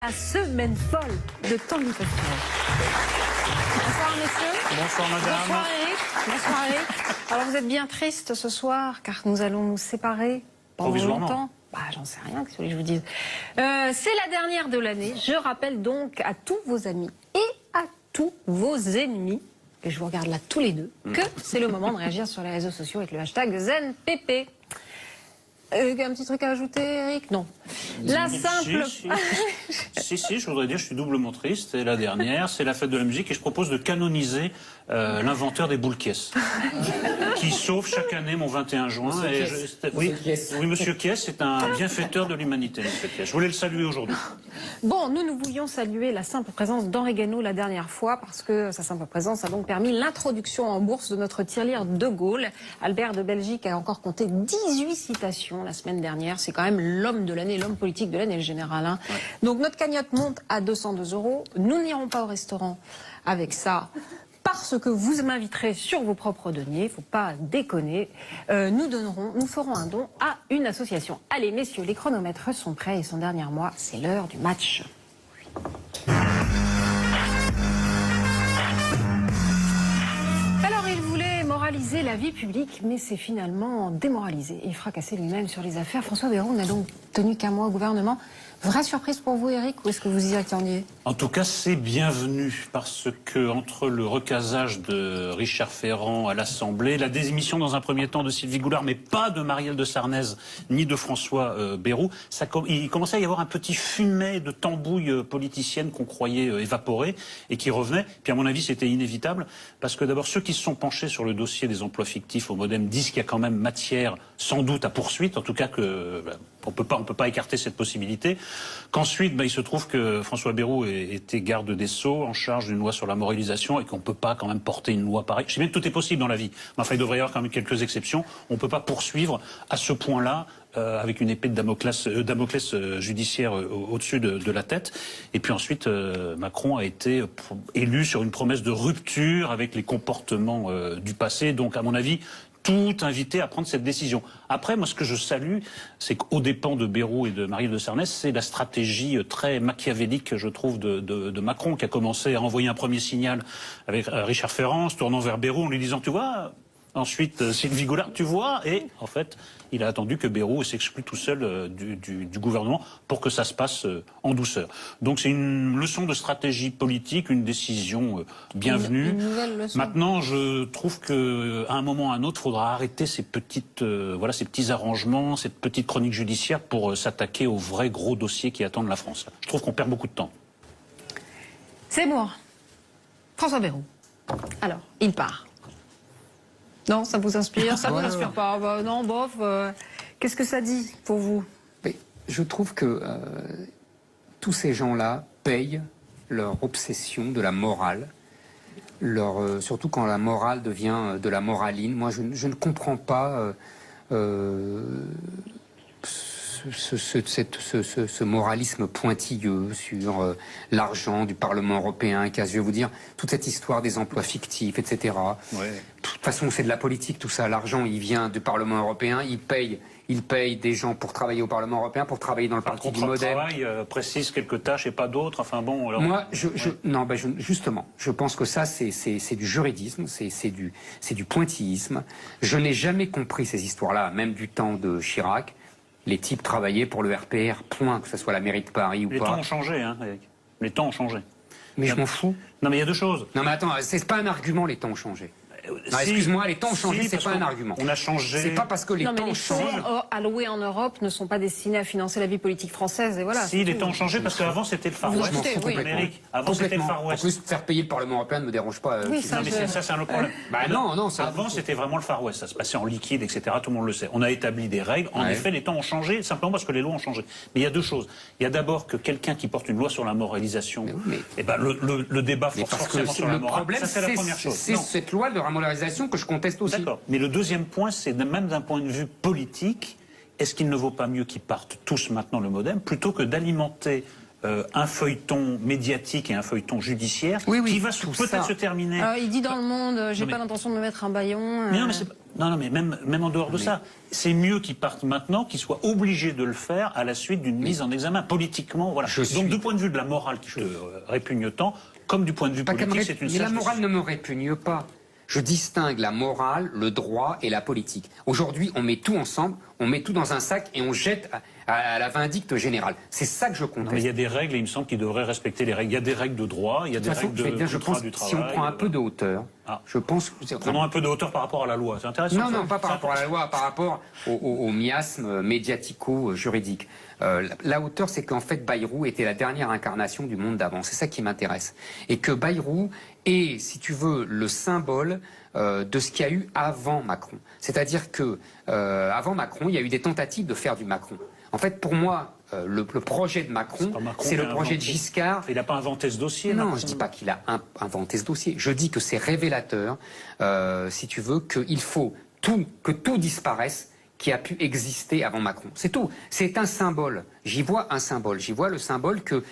La semaine folle de Tanguy Pascal. Bonsoir messieurs. Bonsoir madame. Bonsoir Eric. Bonsoir Eric. Alors vous êtes bien triste ce soir car nous allons nous séparer pendant longtemps. Bah j'en sais rien, qu'est-ce que je vous dise. C'est la dernière de l'année. Je rappelle donc à tous vos amis et à tous vos ennemis, et je vous regarde là tous les deux, que c'est le moment de réagir sur les réseaux sociaux avec le hashtag ZenPP. Un petit truc à ajouter, Eric? Non. La simple... Si, je voudrais dire, je suis doublement triste. C'est la dernière, c'est la fête de la musique et je propose de canoniser l'inventeur des boules caisses. Qui sauve chaque année mon 21 juin. Oui, monsieur Kies, c'est un bienfaiteur de l'humanité, monsieur Kies. Je voulais le saluer aujourd'hui. Bon, nous voulions saluer la simple présence d'Henri Guénaud la dernière fois parce que sa simple présence a donc permis l'introduction en bourse de notre tirelire de Gaulle. Albert de Belgique a encore compté 18 citations la semaine dernière. C'est quand même l'homme de l'année, l'homme politique de l'année, le général. Hein. Ouais. Donc notre cagnotte monte à 202 €. Nous n'irons pas au restaurant avec ça. Parce que vous m'inviterez sur vos propres deniers, il ne faut pas déconner, nous ferons un don à une association. Allez messieurs, les chronomètres sont prêts et son dernier mois, c'est l'heure du match. Alors il voulait moraliser la vie publique, mais c'est finalement démoralisé et fracasser lui-même sur les affaires. François Bayrou n'a donc tenu qu'un mois au gouvernement. Vraie surprise pour vous, Eric, ou est-ce que vous y attendiez? En tout cas, c'est bienvenu, parce que entre le recasage de Richard Ferrand à l'Assemblée, la démission dans un premier temps de Sylvie Goulard, mais pas de Marielle de Sarnez, ni de François Bayrou, il commençait à y avoir un petit fumet de tambouille politicienne qu'on croyait évaporée et qui revenait. Puis à mon avis, c'était inévitable, parce que d'abord, ceux qui se sont penchés sur le dossier des emplois fictifs au Modem disent qu'il y a quand même matière, sans doute, à poursuite, en tout cas que... on peut pas écarter cette possibilité. Qu'ensuite, il se trouve que François Bayrou était garde des Sceaux, en charge d'une loi sur la moralisation, et qu'on peut pas quand même porter une loi pareille. Je sais bien que tout est possible dans la vie, mais enfin, il devrait y avoir quand même quelques exceptions. On peut pas poursuivre à ce point-là, avec une épée de Damoclès judiciaire au-dessus de la tête. Et puis ensuite, Macron a été élu sur une promesse de rupture avec les comportements du passé. Donc, à mon avis, tout invité à prendre cette décision. Après, moi, ce que je salue, c'est qu'aux dépens de Bayrou et de Marielle de Sarnez, c'est la stratégie très machiavélique, je trouve, de Macron, qui a commencé à envoyer un premier signal avec Richard Ferrand, se tournant vers Bayrou en lui disant, tu vois, ensuite Sylvie Goulard, tu vois, et en fait, il a attendu que Bayrou s'exclue tout seul du gouvernement pour que ça se passe en douceur. Donc c'est une leçon de stratégie politique, une décision bienvenue. Une nouvelle leçon. Maintenant, je trouve qu'à un moment ou à un autre, il faudra arrêter ces petits arrangements, cette petite chronique judiciaire pour s'attaquer aux vrais gros dossiers qui attendent la France. Je trouve qu'on perd beaucoup de temps. C'est moi. François Bayrou. Alors, il part. Non, ça vous inspire? Ça vous inspire pas? Bah, non, bof. Qu'est-ce que ça dit pour vous? Mais je trouve que tous ces gens-là payent leur obsession de la morale, surtout quand la morale devient de la moraline. Moi, je ne comprends pas ce moralisme pointilleux sur l'argent du Parlement européen, je vais vous dire, toute cette histoire des emplois fictifs, etc. Ouais. De toute façon, c'est de la politique, tout ça. L'argent, il vient du Parlement européen, il paye des gens pour travailler au Parlement européen, pour travailler dans le parti du Modem. Le travail précise quelques tâches et pas d'autres. Enfin bon. Alors... Moi, justement, je pense que ça, c'est du juridisme, c'est du pointillisme. Je n'ai jamais compris ces histoires-là, même du temps de Chirac. Les types travaillaient pour le RPR, point, que ce soit la mairie de Paris ou pas. Les temps ont changé, hein, Eric. Les temps ont changé. Mais je m'en fous. Non, mais il y a deux choses. Non, mais attends, c'est pas un argument, les temps ont changé. Excuse-moi, les temps ont changé, c'est pas un argument. On a changé. C'est pas parce que les temps changent. Les fonds alloués en Europe ne sont pas destinés à financer la vie politique française, et voilà. Si, les temps ont changé parce qu'avant c'était le Far West. Je m'en fous complètement. Avant c'était le Far West. En plus, faire payer le Parlement européen ne me dérange pas. Oui, non, mais ça, c'est un autre problème. Bah non. Avant c'était vraiment le Far West. Ça se passait en liquide, etc. Tout le monde le sait. On a établi des règles. En effet, les temps ont changé simplement parce que les lois ont changé. Mais il y a deux choses. Il y a d'abord que quelqu'un qui porte une loi sur la moralisation, le débat forcément sur la morale. Ça, c'est la première chose. C'est cette loi de la moralisation que je conteste aussi. D'accord. Mais le deuxième point, c'est même d'un point de vue politique, est-ce qu'il ne vaut pas mieux qu'ils partent tous maintenant le Modem, plutôt que d'alimenter un feuilleton médiatique et un feuilleton judiciaire qui va peut-être se terminer. Il dit dans Le Monde, j'ai pas l'intention de me mettre un bâillon. Mais même en dehors de ça, c'est mieux qu'il parte maintenant, qu'il soit obligé de le faire à la suite d'une mise en examen politiquement. Voilà. Donc du point de vue de la morale qui te répugne tant, comme du point de vue politique, c'est une Mais la morale ne me répugne pas. Je distingue la morale, le droit et la politique. Aujourd'hui, on met tout ensemble, on met tout dans un sac et on jette à la vindicte générale. C'est ça que je conteste. Il y a des règles et il me semble qu'ils devraient respecter les règles. Il y a des règles de droit, il y a des règles de contrat du travail. Si on prend un peu de hauteur, je pense... Prenons un peu de hauteur par rapport à la loi, c'est intéressant. Non, pas par rapport à la loi, par rapport au miasme médiatico-juridique. La hauteur, c'est qu'en fait, Bayrou était la dernière incarnation du monde d'avant. C'est ça qui m'intéresse. Et que Bayrou est, si tu veux, le symbole de ce qu'il y a eu avant Macron. C'est-à-dire que avant Macron, il y a eu des tentatives de faire du Macron. En fait, pour moi, le projet de Macron, c'est le projet de Giscard. Il n'a pas inventé ce dossier. Non, je ne dis pas qu'il a inventé ce dossier. Je dis que c'est révélateur, si tu veux, qu'il faut que tout disparaisse qui a pu exister avant Macron. C'est tout. C'est un symbole. J'y vois un symbole. J'y vois le symbole que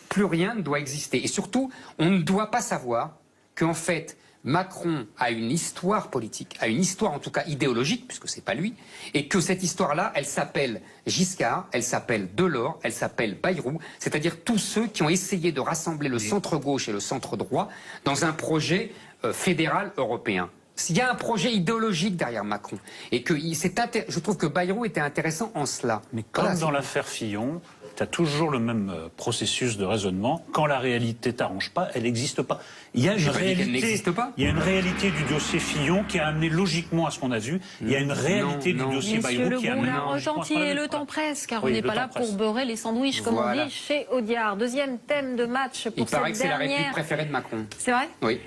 plus rien ne doit exister. Et surtout, on ne doit pas savoir qu'en fait, Macron a une histoire politique, a une histoire en tout cas idéologique, puisque c'est pas lui, et que cette histoire-là, elle s'appelle Giscard, elle s'appelle Delors, elle s'appelle Bayrou, c'est-à-dire tous ceux qui ont essayé de rassembler le centre-gauche et le centre-droit dans un projet fédéral européen. Il y a un projet idéologique derrière Macron. Et que je trouve que Bayrou était intéressant en cela. Mais comme dans l'affaire Fillon, tu as toujours le même processus de raisonnement. Quand la réalité t'arrange pas, elle n'existe pas. Il y a une réalité. Il y a une réalité du dossier Fillon qui a amené logiquement à ce qu'on a vu. Il y a une réalité du dossier Bayrou qui a amené. Monsieur Le Retenti et le temps presse, car on n'est pas là pour beurrer les sandwichs, comme on dit chez Audiard. Deuxième thème de match pour cette dernière. Il paraît que c'est la réplique préférée de Macron. C'est vrai ? Oui.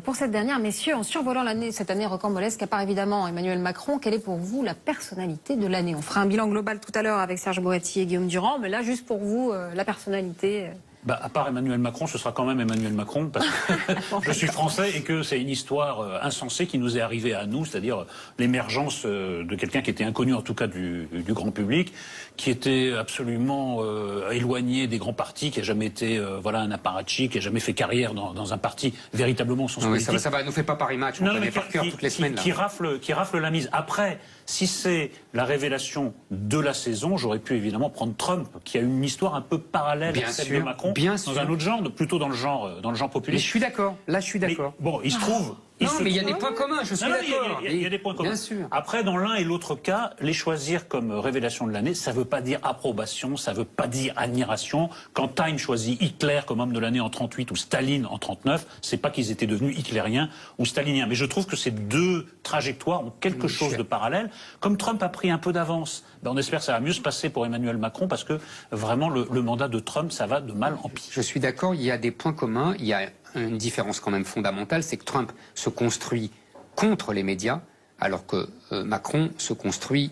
Pour cette dernière, messieurs, en survolant cette année rocambolesque, à part évidemment Emmanuel Macron, quelle est pour vous la personnalité de l'année? On fera un bilan global tout à l'heure avec Serge Boati et Guillaume Durand, mais là, juste pour vous, la personnalité... À part Emmanuel Macron, ce sera quand même Emmanuel Macron, parce que je suis français et que c'est une histoire insensée qui nous est arrivée à nous, c'est-à-dire l'émergence de quelqu'un qui était inconnu, en tout cas du grand public, qui était absolument éloigné des grands partis, qui n'a jamais été un apparatchik, qui n'a jamais fait carrière dans un parti véritablement au sens politique. Ça va, nous fait pas Paris Match, on connaît par cœur toutes les semaines. Qui rafle la mise. Après, si c'est la révélation de la saison, j'aurais pu évidemment prendre Trump, qui a une histoire un peu parallèle à celle de Macron, dans un autre genre, plutôt dans le genre populiste. Mais je suis d'accord, là je suis d'accord. Bon, il se trouve... il y a des points communs, je suis d'accord. Il y a des points communs. Bien sûr. Après, dans l'un et l'autre cas, les choisir comme révélation de l'année, ça ne veut pas dire approbation, ça ne veut pas dire admiration. Quand Time choisit Hitler comme homme de l'année en 38 ou Staline en 39, c'est pas qu'ils étaient devenus hitlériens ou staliniens. Mais je trouve que ces deux trajectoires ont quelque chose de parallèle. Comme Trump a pris un peu d'avance, on espère que ça va mieux se passer pour Emmanuel Macron, parce que vraiment le mandat de Trump, ça va de mal en pire. Je suis d'accord, il y a des points communs, il y a une différence quand même fondamentale, c'est que Trump se construit contre les médias, alors que Macron se construit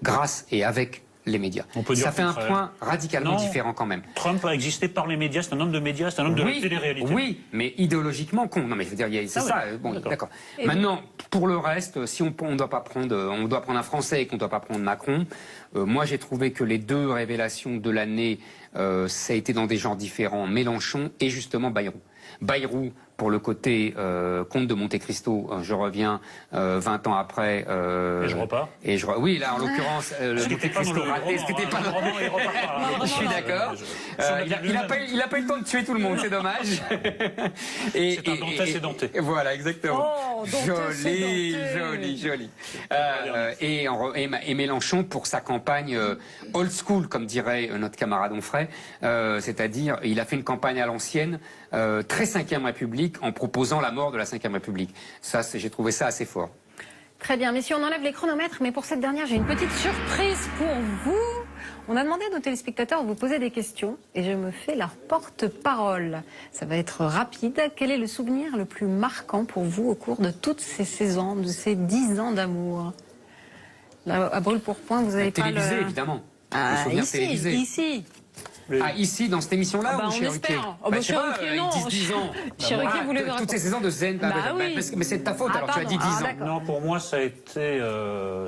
grâce et avec les médias. Ça fait un point radicalement différent quand même. Trump a existé par les médias, c'est un homme de médias, c'est un homme de la télé-réalité. Oui, mais idéologiquement con. Non, mais je veux dire, c'est ça. Bon, d'accord. Maintenant, pour le reste, si on doit prendre un Français et qu'on ne doit pas prendre Macron, moi j'ai trouvé que les deux révélations de l'année, ça a été dans des genres différents, Mélenchon et justement Bayrou. Bayrou, pour le côté comte de Monte Cristo, je reviens 20 ans après. Et je repars. Oui, là en l'occurrence, le Monte Cristo raté, ce qui n'était pas dans le roman. Je suis d'accord. Il n'a pas eu le temps de tuer tout le monde, c'est dommage. C'est un Dantes sédenté. Voilà, exactement. Oh, joli. Et Mélenchon pour sa campagne old school, comme dirait notre camarade Onfray, c'est-à-dire il a fait une campagne à l'ancienne, très 5e République, en proposant la mort de la 5e République. Ça, j'ai trouvé ça assez fort. Très bien, messieurs, on enlève les chronomètres, mais pour cette dernière, j'ai une petite surprise pour vous. On a demandé à nos téléspectateurs de vous poser des questions et je me fais leur porte-parole. Ça va être rapide. Quel est le souvenir le plus marquant pour vous au cours de toutes ces saisons, de ces 10 ans d'amour? À brûle-pourpoint, vous avez pas le... Télévisé, évidemment. Ah, ici. Ici, dans cette émission-là, ou chez Ruquier? Chez Ruquier, non. 10 ans. Chez Ruquier, vous l'avez toutes ces saisons de Zen. Mais c'est de ta faute, alors tu as dit 10 ans. Non, pour moi, ça a été...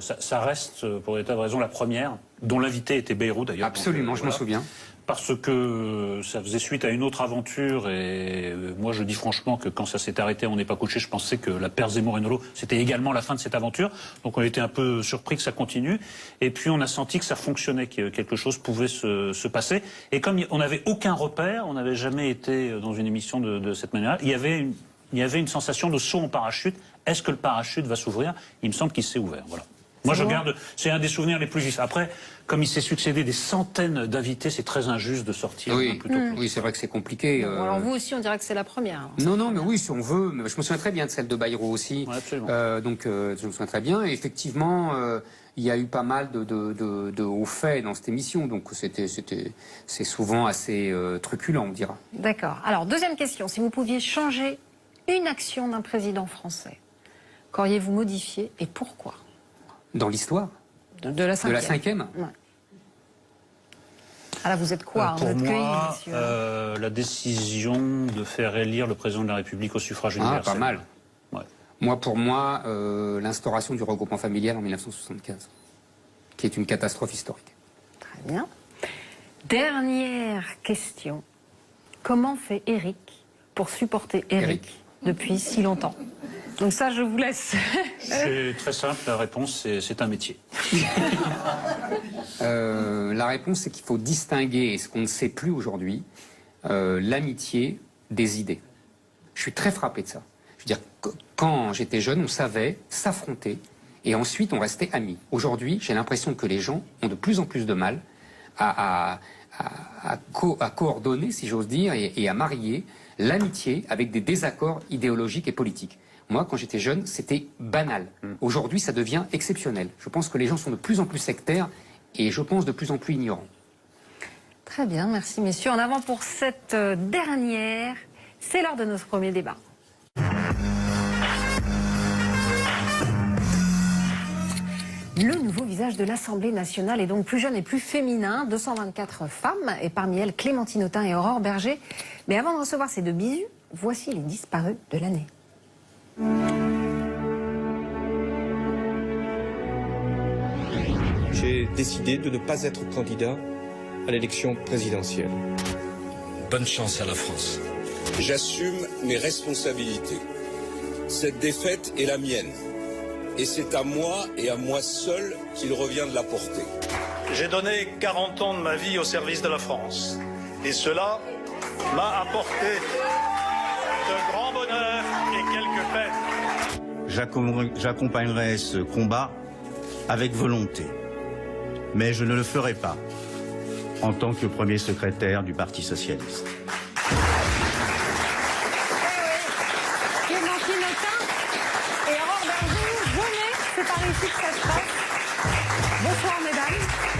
ça reste, pour des tas de raisons, la première, dont l'invité était Bayrou, d'ailleurs. Absolument, je m'en souviens. parce que ça faisait suite à une autre aventure et moi je dis franchement que quand ça s'est arrêté, on n'est pas couché, je pensais que la paire Zemmour-Nolo, c'était également la fin de cette aventure. Donc on était un peu surpris que ça continue. Et puis on a senti que ça fonctionnait, que quelque chose pouvait se passer. Et comme on n'avait aucun repère, on n'avait jamais été dans une émission de cette manière, il y avait une sensation de saut en parachute. Est-ce que le parachute va s'ouvrir? Il me semble qu'il s'est ouvert, voilà. Moi, je garde, c'est un des souvenirs les plus vifs. Après, comme il s'est succédé des centaines d'invités, c'est très injuste de sortir. Oui, oui, c'est vrai que c'est compliqué. Bon, alors vous aussi, on dirait que c'est la première. Non, non, mais oui, si on veut. Mais je me souviens très bien de celle de Bayrou aussi. Ouais, absolument. Donc, je me souviens très bien. Et effectivement, il y a eu pas mal de hauts faits dans cette émission. Donc, c'est souvent assez truculent, on dira. D'accord. Alors, deuxième question. Si vous pouviez changer une action d'un président français, qu'auriez-vous modifié et pourquoi? Dans l'histoire de la cinquième. De la cinquième. Ouais. Ah là, vous êtes quoi? Pour Votre moi, cueilli, monsieur la décision de faire élire le président de la République au suffrage universel. Ah, pas mal. Ouais. Moi, pour moi, l'instauration du regroupement familial en 1975, qui est une catastrophe historique. Très bien. Dernière question. Comment fait Éric pour supporter Éric depuis si longtemps? Donc ça, je vous laisse. C'est très simple, la réponse, c'est un métier. La réponse, c'est qu'il faut distinguer, ce qu'on ne sait plus aujourd'hui, l'amitié des idées. Je suis très frappé de ça. Je veux dire, quand j'étais jeune, on savait s'affronter et ensuite on restait amis. Aujourd'hui, j'ai l'impression que les gens ont de plus en plus de mal à coordonner, si j'ose dire, et à marier l'amitié avec des désaccords idéologiques et politiques. Moi, quand j'étais jeune, c'était banal. Aujourd'hui, ça devient exceptionnel. Je pense que les gens sont de plus en plus sectaires et je pense de plus en plus ignorants. Très bien, merci messieurs. En avant pour cette dernière, c'est l'heure de notre premier débat. Le nouveau visage de l'Assemblée nationale est donc plus jeune et plus féminin. 224 femmes, et parmi elles Clémentine Autain et Aurore Berger. Mais avant de recevoir ces deux bisous, voici les disparus de l'année. J'ai décidé de ne pas être candidat à l'élection présidentielle. Bonne chance à la France. J'assume mes responsabilités. Cette défaite est la mienne. Et c'est à moi et à moi seul qu'il revient de la porter. J'ai donné 40 ans de ma vie au service de la France. Et cela m'a apporté de grands bonheurs et quelques peines. J'accompagnerai ce combat avec volonté. Mais je ne le ferai pas en tant que premier secrétaire du Parti socialiste. Clémentine Autain et Aurore Berger, venez, c'est par ici que ça se passe. Bonsoir mesdames,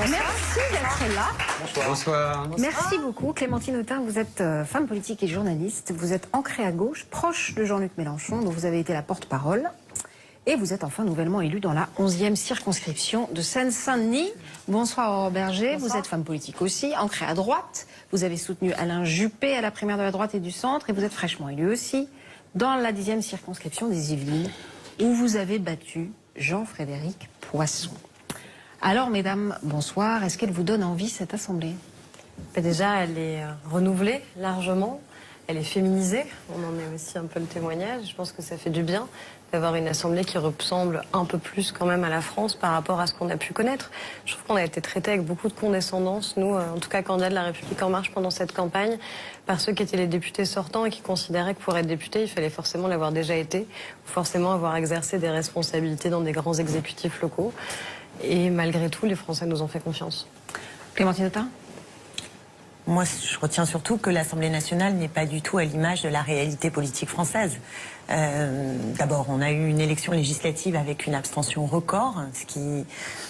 merci d'être là. Bonsoir. Bonsoir. Merci beaucoup Clémentine Autain, vous êtes femme politique et journaliste, vous êtes ancrée à gauche, proche de Jean-Luc Mélenchon, dont vous avez été la porte-parole. Et vous êtes enfin nouvellement élue dans la 11e circonscription de Seine-Saint-Denis. Bonsoir Aurore Berger, bonsoir. Vous êtes femme politique aussi, ancrée à droite. Vous avez soutenu Alain Juppé à la primaire de la droite et du centre. Et vous êtes fraîchement élue aussi dans la 10e circonscription des Yvelines, où vous avez battu Jean-Frédéric Poisson. Alors mesdames, bonsoir. Est-ce qu'elle vous donne envie cette assemblée? Déjà, elle est renouvelée largement. Elle est féminisée. On en est aussi un peu le témoignage. Je pense que ça fait du bien d'avoir une assemblée qui ressemble un peu plus quand même à la France par rapport à ce qu'on a pu connaître. Je trouve qu'on a été traités avec beaucoup de condescendance, nous, en tout cas candidats de la République En Marche pendant cette campagne, par ceux qui étaient les députés sortants et qui considéraient que pour être député, il fallait forcément l'avoir déjà été, ou forcément avoir exercé des responsabilités dans des grands exécutifs locaux. Et malgré tout, les Français nous ont fait confiance. Clémentine Autain? Moi, je retiens surtout que l'Assemblée nationale n'est pas du tout à l'image de la réalité politique française. D'abord, on a eu une élection législative avec une abstention record, ce qui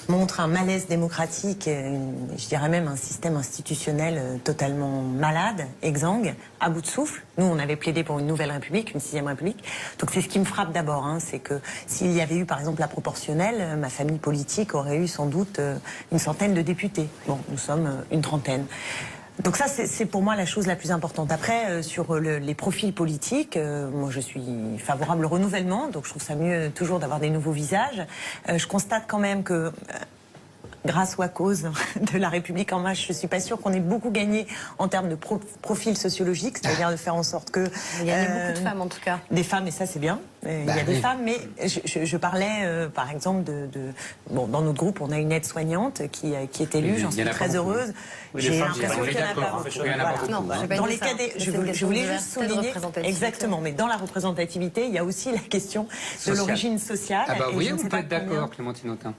montre un malaise démocratique, je dirais même un système institutionnel totalement malade, exsangue, à bout de souffle. Nous, on avait plaidé pour une nouvelle République, une 6e République. Donc c'est ce qui me frappe d'abord, c'est que s'il y avait eu par exemple la proportionnelle, ma famille politique aurait eu sans doute une centaine de députés. Bon, nous sommes une trentaine. Donc ça, c'est pour moi la chose la plus importante. Après, sur les profils politiques, moi je suis favorable au renouvellement, donc je trouve ça mieux toujours d'avoir des nouveaux visages. Je constate quand même que grâce ou à cause de La République En Marche. Je suis pas sûre qu'on ait beaucoup gagné en termes de profil sociologique, c'est-à-dire de faire en sorte que... Il y a beaucoup de femmes, en tout cas. Des femmes, et ça c'est bien. Il y a des femmes, mais je parlais, par exemple, bon, dans notre groupe, on a une aide-soignante qui est élue, j'en suis très heureuse. J'ai l'impression qu'il n'y en a pas beaucoup. Dans les cas je voulais juste souligner, exactement, mais dans la représentativité, il y a aussi la question de l'origine sociale. Ah bah oui, vous pouvez être d'accord, Clémentine Autain.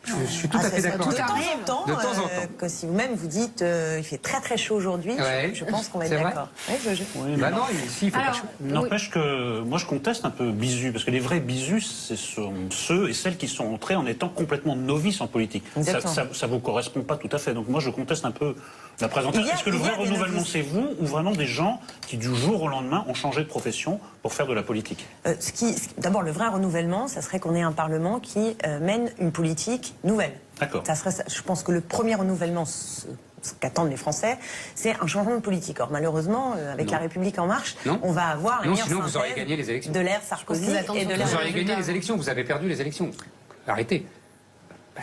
Je suis tout à fait d'accord. De temps en temps, que si vous-même vous dites il fait très très chaud aujourd'hui, je pense qu'on va être d'accord. Oui, bah non, ici, il faut pas chaud. N'empêche que moi je conteste un peu Bizu, parce que les vrais Bizus, ce sont ceux et celles qui sont entrés en étant complètement novices en politique. Ça vous correspond pas tout à fait. Donc moi je conteste un peu la présentation. Est-ce que le vrai renouvellement c'est vous ou vraiment des gens qui du jour au lendemain ont changé de profession pour faire de la politique? D'abord, le vrai renouvellement, ça serait qu'on ait un Parlement qui mène une politique nouvelle. D'accord. Je pense que le premier renouvellement, ce qu'attendent les Français, c'est un changement de politique. Or, malheureusement, avec La République En Marche, on va avoir la sinon vous auriez gagné les élections. De l'ère Sarkozy et de l'ère... Vous auriez gagné les élections, vous avez perdu les élections. Arrêtez.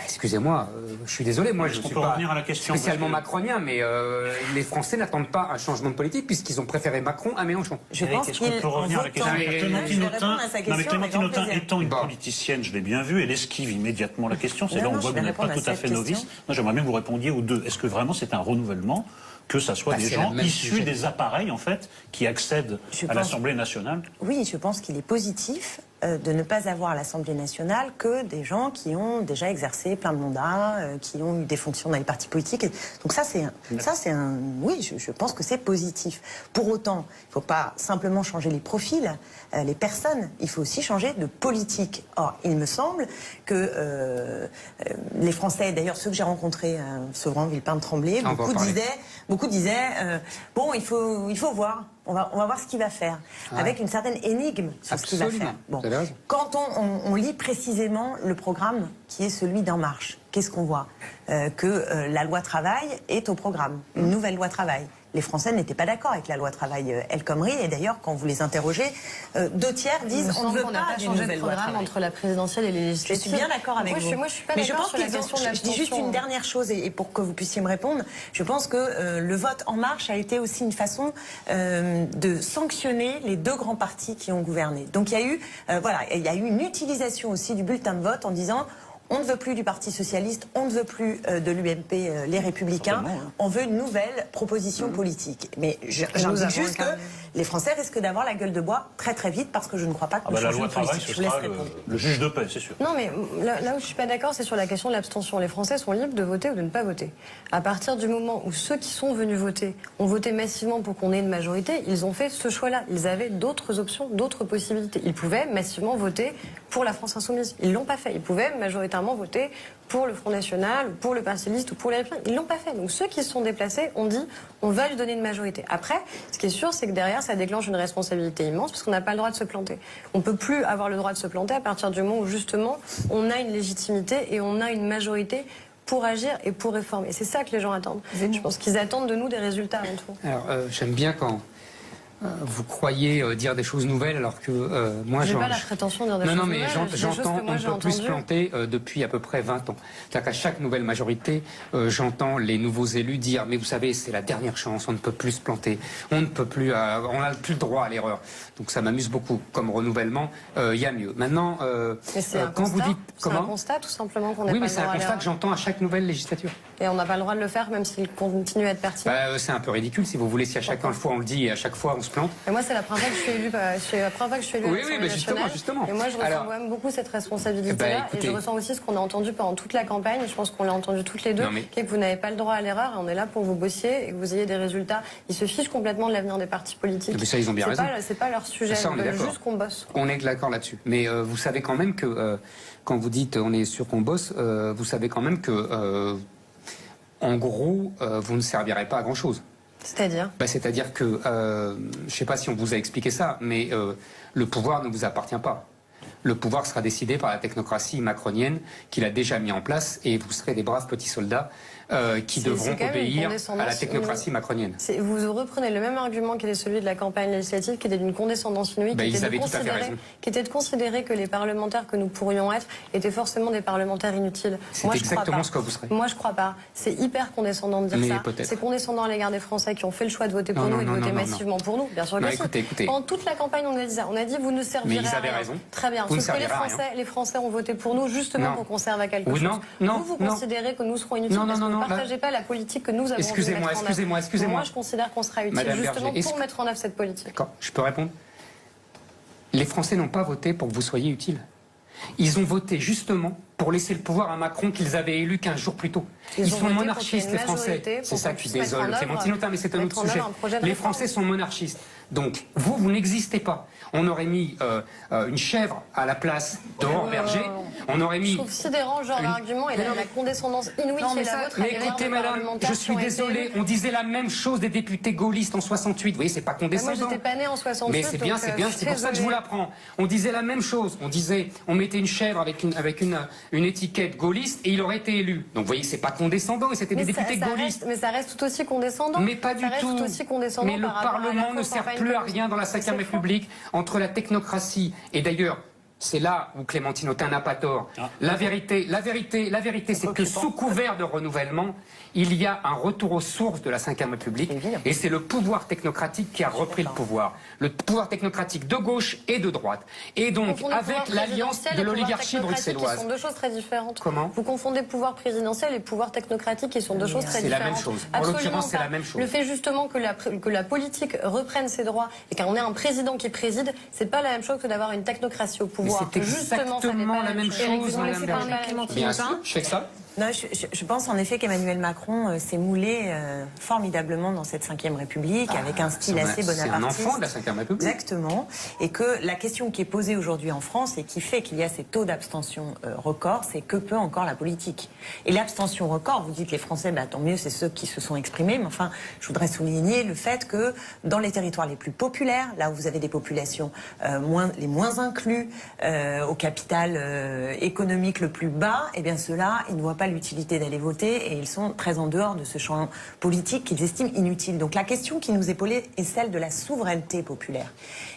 Excusez-moi, je suis désolé, moi je ne suis pas spécialement macronien, mais les Français n'attendent pas un changement de politique puisqu'ils ont préféré Macron à Mélenchon. Je pense qu'il peut revenir à la question. Clémentine Autain étant une politicienne, je l'ai bien vu, elle esquive immédiatement la question. C'est là où on voit que vous n'êtes pas tout à fait novice. Moi j'aimerais bien que vous répondiez aux deux. Est-ce que vraiment c'est un renouvellement, que ça soit des gens issus des appareils en fait qui accèdent à l'Assemblée nationale? Oui, je pense qu'il est positif de ne pas avoir à l'Assemblée nationale que des gens qui ont déjà exercé plein de mandats, qui ont eu des fonctions dans les partis politiques. Donc ça, c'est un... Oui, je pense que c'est positif. Pour autant, il ne faut pas simplement changer les profils, les personnes. Il faut aussi changer de politique. Or, il me semble que les Français, d'ailleurs ceux que j'ai rencontrés, Sevran, Villepin-Tremblay, beaucoup disaient bon, il faut voir. On va voir ce qu'il va faire, avec une certaine énigme sur ce qu'il va faire. Bon. Quand on lit précisément le programme qui est celui d'En Marche, qu'est-ce qu'on voit? Que la loi travail est au programme, une nouvelle loi travail. Les Français n'étaient pas d'accord avec la loi travail El Khomri, et d'ailleurs, quand vous les interrogez, 2 tiers disent on ne veut pas d'une nouvelle loi travail. Entre la présidentielle et les législatives. Je suis bien d'accord avec vous. Moi, je suis pas d'accord sur la question de l'abstention. Je dis juste une dernière chose, et pour que vous puissiez me répondre, je pense que le vote En Marche a été aussi une façon de sanctionner les 2 grands partis qui ont gouverné. Donc il y a eu une utilisation aussi du bulletin de vote en disant on ne veut plus du Parti Socialiste, on ne veut plus de l'UMP, les Républicains, on veut une nouvelle proposition politique. Mais j'en dis juste que les Français risquent d'avoir la gueule de bois très très vite parce que je ne crois pas que la loi travail, ce sera le juge de paix, c'est sûr. Non, mais là où je ne suis pas d'accord, c'est sur la question de l'abstention. Les Français sont libres de voter ou de ne pas voter. À partir du moment où ceux qui sont venus voter ont voté massivement pour qu'on ait une majorité, ils ont fait ce choix-là. Ils avaient d'autres options, d'autres possibilités. Ils pouvaient massivement voter pour la France Insoumise. Ils ne l'ont pas fait. Ils pouvaient majoritairement voter pour le Front National, pour le Parti socialiste ou pour les Républicains. Ils l'ont pas fait. Donc ceux qui se sont déplacés ont dit on va lui donner une majorité. Après, ce qui est sûr, c'est que derrière, ça déclenche une responsabilité immense parce qu'on n'a pas le droit de se planter. On peut plus avoir le droit de se planter à partir du moment où justement on a une légitimité et on a une majorité pour agir et pour réformer. C'est ça que les gens attendent. Je pense qu'ils attendent de nous des résultats avant tout. Alors j'aime bien quand vous croyez dire des choses nouvelles alors que moi j'ai pas la prétention de dire des choses nouvelles. Non, mais j'entends on ne peut plus se planter depuis à peu près 20 ans. C'est-à-dire qu'à chaque nouvelle majorité, j'entends les nouveaux élus dire mais vous savez c'est la dernière chance, on ne peut plus se planter, on ne peut plus, on n'a plus le droit à l'erreur. Donc ça m'amuse beaucoup comme renouvellement. Il y a mieux. Maintenant, quand vous dites comment, c'est un constat tout simplement qu'on n'a pas le droit à l'erreur. Oui, mais c'est un constat que j'entends à chaque nouvelle législature. Et on n'a pas le droit de le faire même s'il continue à être pertinent. C'est un peu ridicule si vous voulez, si à chaque fois on le dit et à chaque fois on se plante. Et moi, c'est la première fois que je suis élue. C'est la première fois que je suis élue. Oui, mais justement. Et moi, je ressens quand même beaucoup cette responsabilité-là. Et je ressens aussi ce qu'on a entendu pendant toute la campagne. Et je pense qu'on l'a entendu toutes les deux. Que vous n'avez pas le droit à l'erreur. Et on est là pour vous bossiez et que vous ayez des résultats. Ils se fichent complètement de l'avenir des partis politiques. Mais ça, ils ont bien raison. C'est pas leur sujet. Ça, ils veulent juste qu'on bosse. On est d'accord là-dessus. Mais vous savez quand même que quand vous dites on est sûr qu'on bosse, vous savez quand même que en gros, vous ne servirez pas à grand-chose. C'est-à-dire c'est-à-dire que, je ne sais pas si on vous a expliqué ça, mais le pouvoir ne vous appartient pas. Le pouvoir sera décidé par la technocratie macronienne qu'il a déjà mis en place et vous serez des braves petits soldats qui devront obéir à la technocratie macronienne. Vous reprenez le même argument qui était celui de la campagne législative, qui était d'une condescendance inouïe, qui était de considérer que les parlementaires que nous pourrions être étaient forcément des parlementaires inutiles. C'est exactement ce que vous serez. Moi, je crois pas. C'est hyper condescendant de dire ça. C'est condescendant à l'égard des Français qui ont fait le choix de voter pour nous et de voter massivement pour nous. Bien sûr que si. Pendant toute la campagne, on a dit ça. On a dit vous ne servirez à rien. Mais ils avaient raison. Très bien. Sauf que les Français ont voté pour nous justement pour qu'on serve à quelque chose. Vous considérez que nous serons inutiles parce que vous ne partagez pas la politique que nous avons voulu mettre en œuvre. Excusez-moi. Moi, je considère qu'on sera utile justement pour mettre en œuvre cette politique. D'accord, je peux répondre. Les Français n'ont pas voté pour que vous soyez utile. Ils ont voté justement pour laisser le pouvoir à Macron qu'ils avaient élu 15 jours plus tôt. Ils sont monarchistes, les Français. C'est ça qui désole Clémentine Autain, mais c'est un autre sujet. Les Français sont monarchistes. Donc, vous n'existez pas. On aurait mis une chèvre à la place d'Aurore Berger. On aurait mis... Je trouve sidérant, genre l'argument et la condescendance inouïe qui est la vôtre. Mais écoutez, madame, je suis désolé, on disait la même chose des députés gaullistes en 68. Vous voyez, c'est pas condescendant. Moi, j'étais pas née en 68. Mais c'est bien, c'est pour ça que je vous l'apprends. On disait la même chose. On mettait une chèvre avec une étiquette gaulliste et il aurait été élu. Donc, vous voyez, c'est pas condescendant et c'était des députés gaullistes. Mais ça reste tout aussi condescendant. Mais pas du tout. Mais le Parlement ne sert plus à rien dans la Ve République, entre la technocratie et d'ailleurs, c'est là où Clémentine Autain n'a pas tort. La vérité, c'est que sous couvert de renouvellement, il y a un retour aux sources de la Ve République et c'est le pouvoir technocratique qui a repris le pouvoir. Le pouvoir technocratique de gauche et de droite. Et donc, avec l'alliance de l'oligarchie bruxelloise. Ce sont deux choses très différentes. Comment ? Vous confondez pouvoir présidentiel et pouvoir technocratique qui sont deux choses très différentes. C'est la même chose. En l'occurrence, c'est la même chose. Le fait justement que la politique reprenne ses droits et qu'on ait un président qui préside, c'est pas la même chose que d'avoir une technocratie au pouvoir. C'est exactement la même chose, Madame Berger. Bien sûr, je fais ça. Non, je pense en effet qu'Emmanuel Macron s'est moulé formidablement dans cette Ve République avec un style assez bonapartiste. C'est un enfant de la Ve République. Exactement. Et que la question qui est posée aujourd'hui en France et qui fait qu'il y a ces taux d'abstention records, c'est que peut encore la politique. Et l'abstention record, vous dites les Français, bah, tant mieux, c'est ceux qui se sont exprimés. Mais enfin, je voudrais souligner le fait que dans les territoires les plus populaires, là où vous avez des populations les moins inclus, au capital économique le plus bas, eh bien ceux-là, ils ne voient pas l'utilité d'aller voter et ils sont très en dehors de ce champ politique qu'ils estiment inutile. Donc la question qui nous est posée est celle de la souveraineté populaire.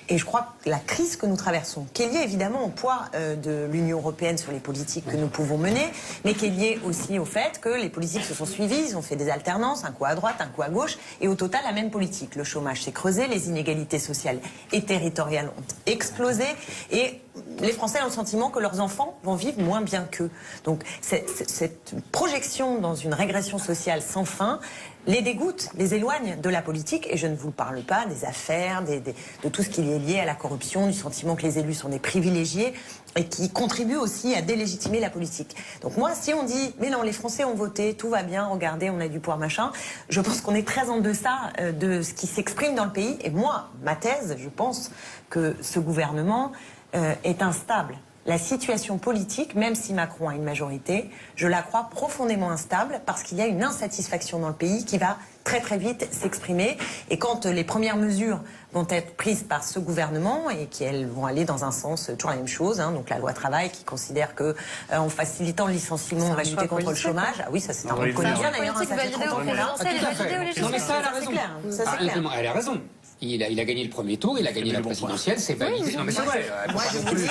Et je crois que la crise que nous traversons, qui est liée évidemment au poids de l'Union européenne sur les politiques que nous pouvons mener, mais qui est liée aussi au fait que les politiques se sont suivies, ils ont fait des alternances, un coup à droite, un coup à gauche, et au total la même politique. Le chômage s'est creusé, les inégalités sociales et territoriales ont explosé, et les Français ont le sentiment que leurs enfants vont vivre moins bien qu'eux. Donc cette projection dans une régression sociale sans fin les dégoûte, les éloigne de la politique, et je ne vous parle pas des affaires, de tout ce qui est lié à la corruption, du sentiment que les élus sont des privilégiés et qui contribuent aussi à délégitimer la politique. Donc moi, si on dit, mais non, les Français ont voté, tout va bien, regardez, on a du pouvoir, machin, je pense qu'on est très en deçà de ce qui s'exprime dans le pays, et moi, ma thèse, je pense que ce gouvernement est instable. La situation politique, même si Macron a une majorité, je la crois profondément instable parce qu'il y a une insatisfaction dans le pays qui va très très vite s'exprimer. Et quand les premières mesures vont être prises par ce gouvernement et qu'elles vont aller dans un sens toujours la même chose, hein, donc la loi travail qui considère que en facilitant le licenciement on va lutter contre le chômage. Ah oui, ça c'est un reconnaissance. D'ailleurs, ça fait 30 ans qu'on l'a. Non mais ça elle a raison. Elle a raison. Il a gagné le premier tour, il a gagné la présidentielle, c'est validé. Non mais c'est vrai. Moi je vous dis,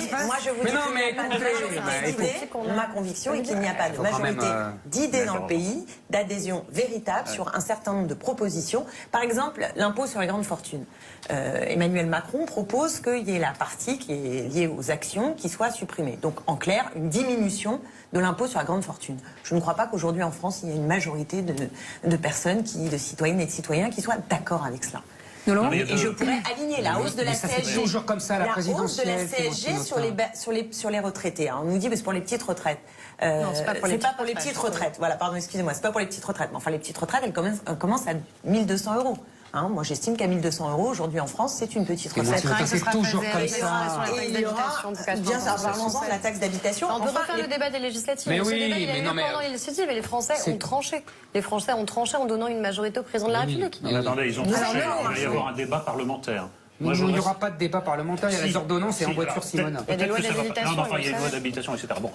ma conviction est qu'il n'y a pas de majorité d'idées dans le pays, d'adhésion véritable sur un certain nombre de propositions. Par exemple, l'impôt sur les grandes fortunes. Emmanuel Macron propose qu'il y ait la partie qui est liée aux actions qui soit supprimée. Donc en clair, une diminution de l'impôt sur la grande fortune. Je ne crois pas qu'aujourd'hui en France, il y ait une majorité de personnes, de citoyennes et de citoyens qui soient d'accord avec cela. Et je pourrais aligner la hausse de la CSG, toujours comme ça, la hausse de la CSG sur les retraités. Hein. On nous dit que c'est pour les petites retraites. Non, c'est pas pour les petites retraites. Voilà, pardon, excusez-moi, c'est pas pour les petites retraites. Mais enfin, les petites retraites, elles commencent à 1 200 €. Hein, moi, j'estime qu'à 1 200 € aujourd'hui en France, c'est une petite retraite. C'est toujours comme ça. Et il y aura, bien sûr, parlons-en de la taxe d'habitation. On peut refaire le débat des législatives. Mais oui, mais non, mais pendant les législatives, et les Français ont tranché. Les Français ont tranché en donnant une majorité au président de la République. Attendez, ils ont tranché. Il va y avoir un débat parlementaire. Moi, il n'y aura pas de débat parlementaire, il y a les ordonnances et en voiture, Simone. Il y a des lois d'habilitation. Il y a des lois d'habilitation, etc. Bon.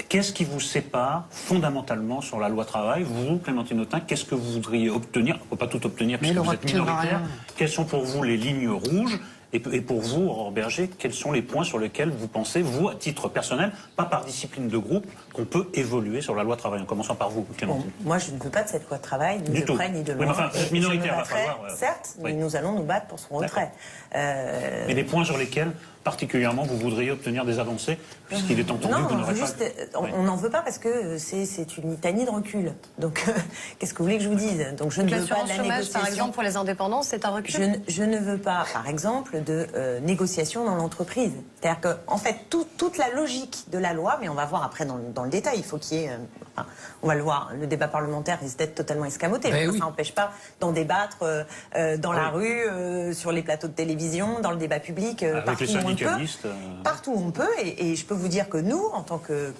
Qu'est-ce qui vous sépare fondamentalement sur la loi travail? Vous, Clémentine Autain, qu'est-ce que vous voudriez obtenir? On ne peut pas tout obtenir puisque vous êtes minoritaire. Quelles sont pour vous les lignes rouges? Et pour vous, Aurore Bergé, quels sont les points sur lesquels vous pensez, vous, à titre personnel, pas par discipline de groupe, qu'on peut évoluer sur la loi travail? En commençant par vous, Clémentine. Bon, moi, je ne veux pas de cette loi de travail, ni de près, ni de loin. Oui, enfin, vous êtes minoritaire, certes, mais nous allons nous battre pour son retrait. Et des points sur lesquels, particulièrement, vous voudriez obtenir des avancées, puisqu'il est entendu que vous n'aurez pas... On n'en veut pas parce que c'est une litanie de recul. Donc, qu'est-ce que vous voulez que je vous dise? Donc, je ne veux pas de la chômage, négociation. par exemple, pour les indépendants, c'est un recul. Je ne veux pas, par exemple, de négociation dans l'entreprise. C'est-à-dire que, en fait, toute la logique de la loi, mais on va voir après dans le détail, il faut qu'il y ait... on va le voir, le débat parlementaire risque d'être totalement escamoté. Ça n'empêche pas d'en débattre dans la rue, sur les plateaux de télévision, dans le débat public, partout où on peut. Partout où on peut, et je peux vous dire que nous, en tant que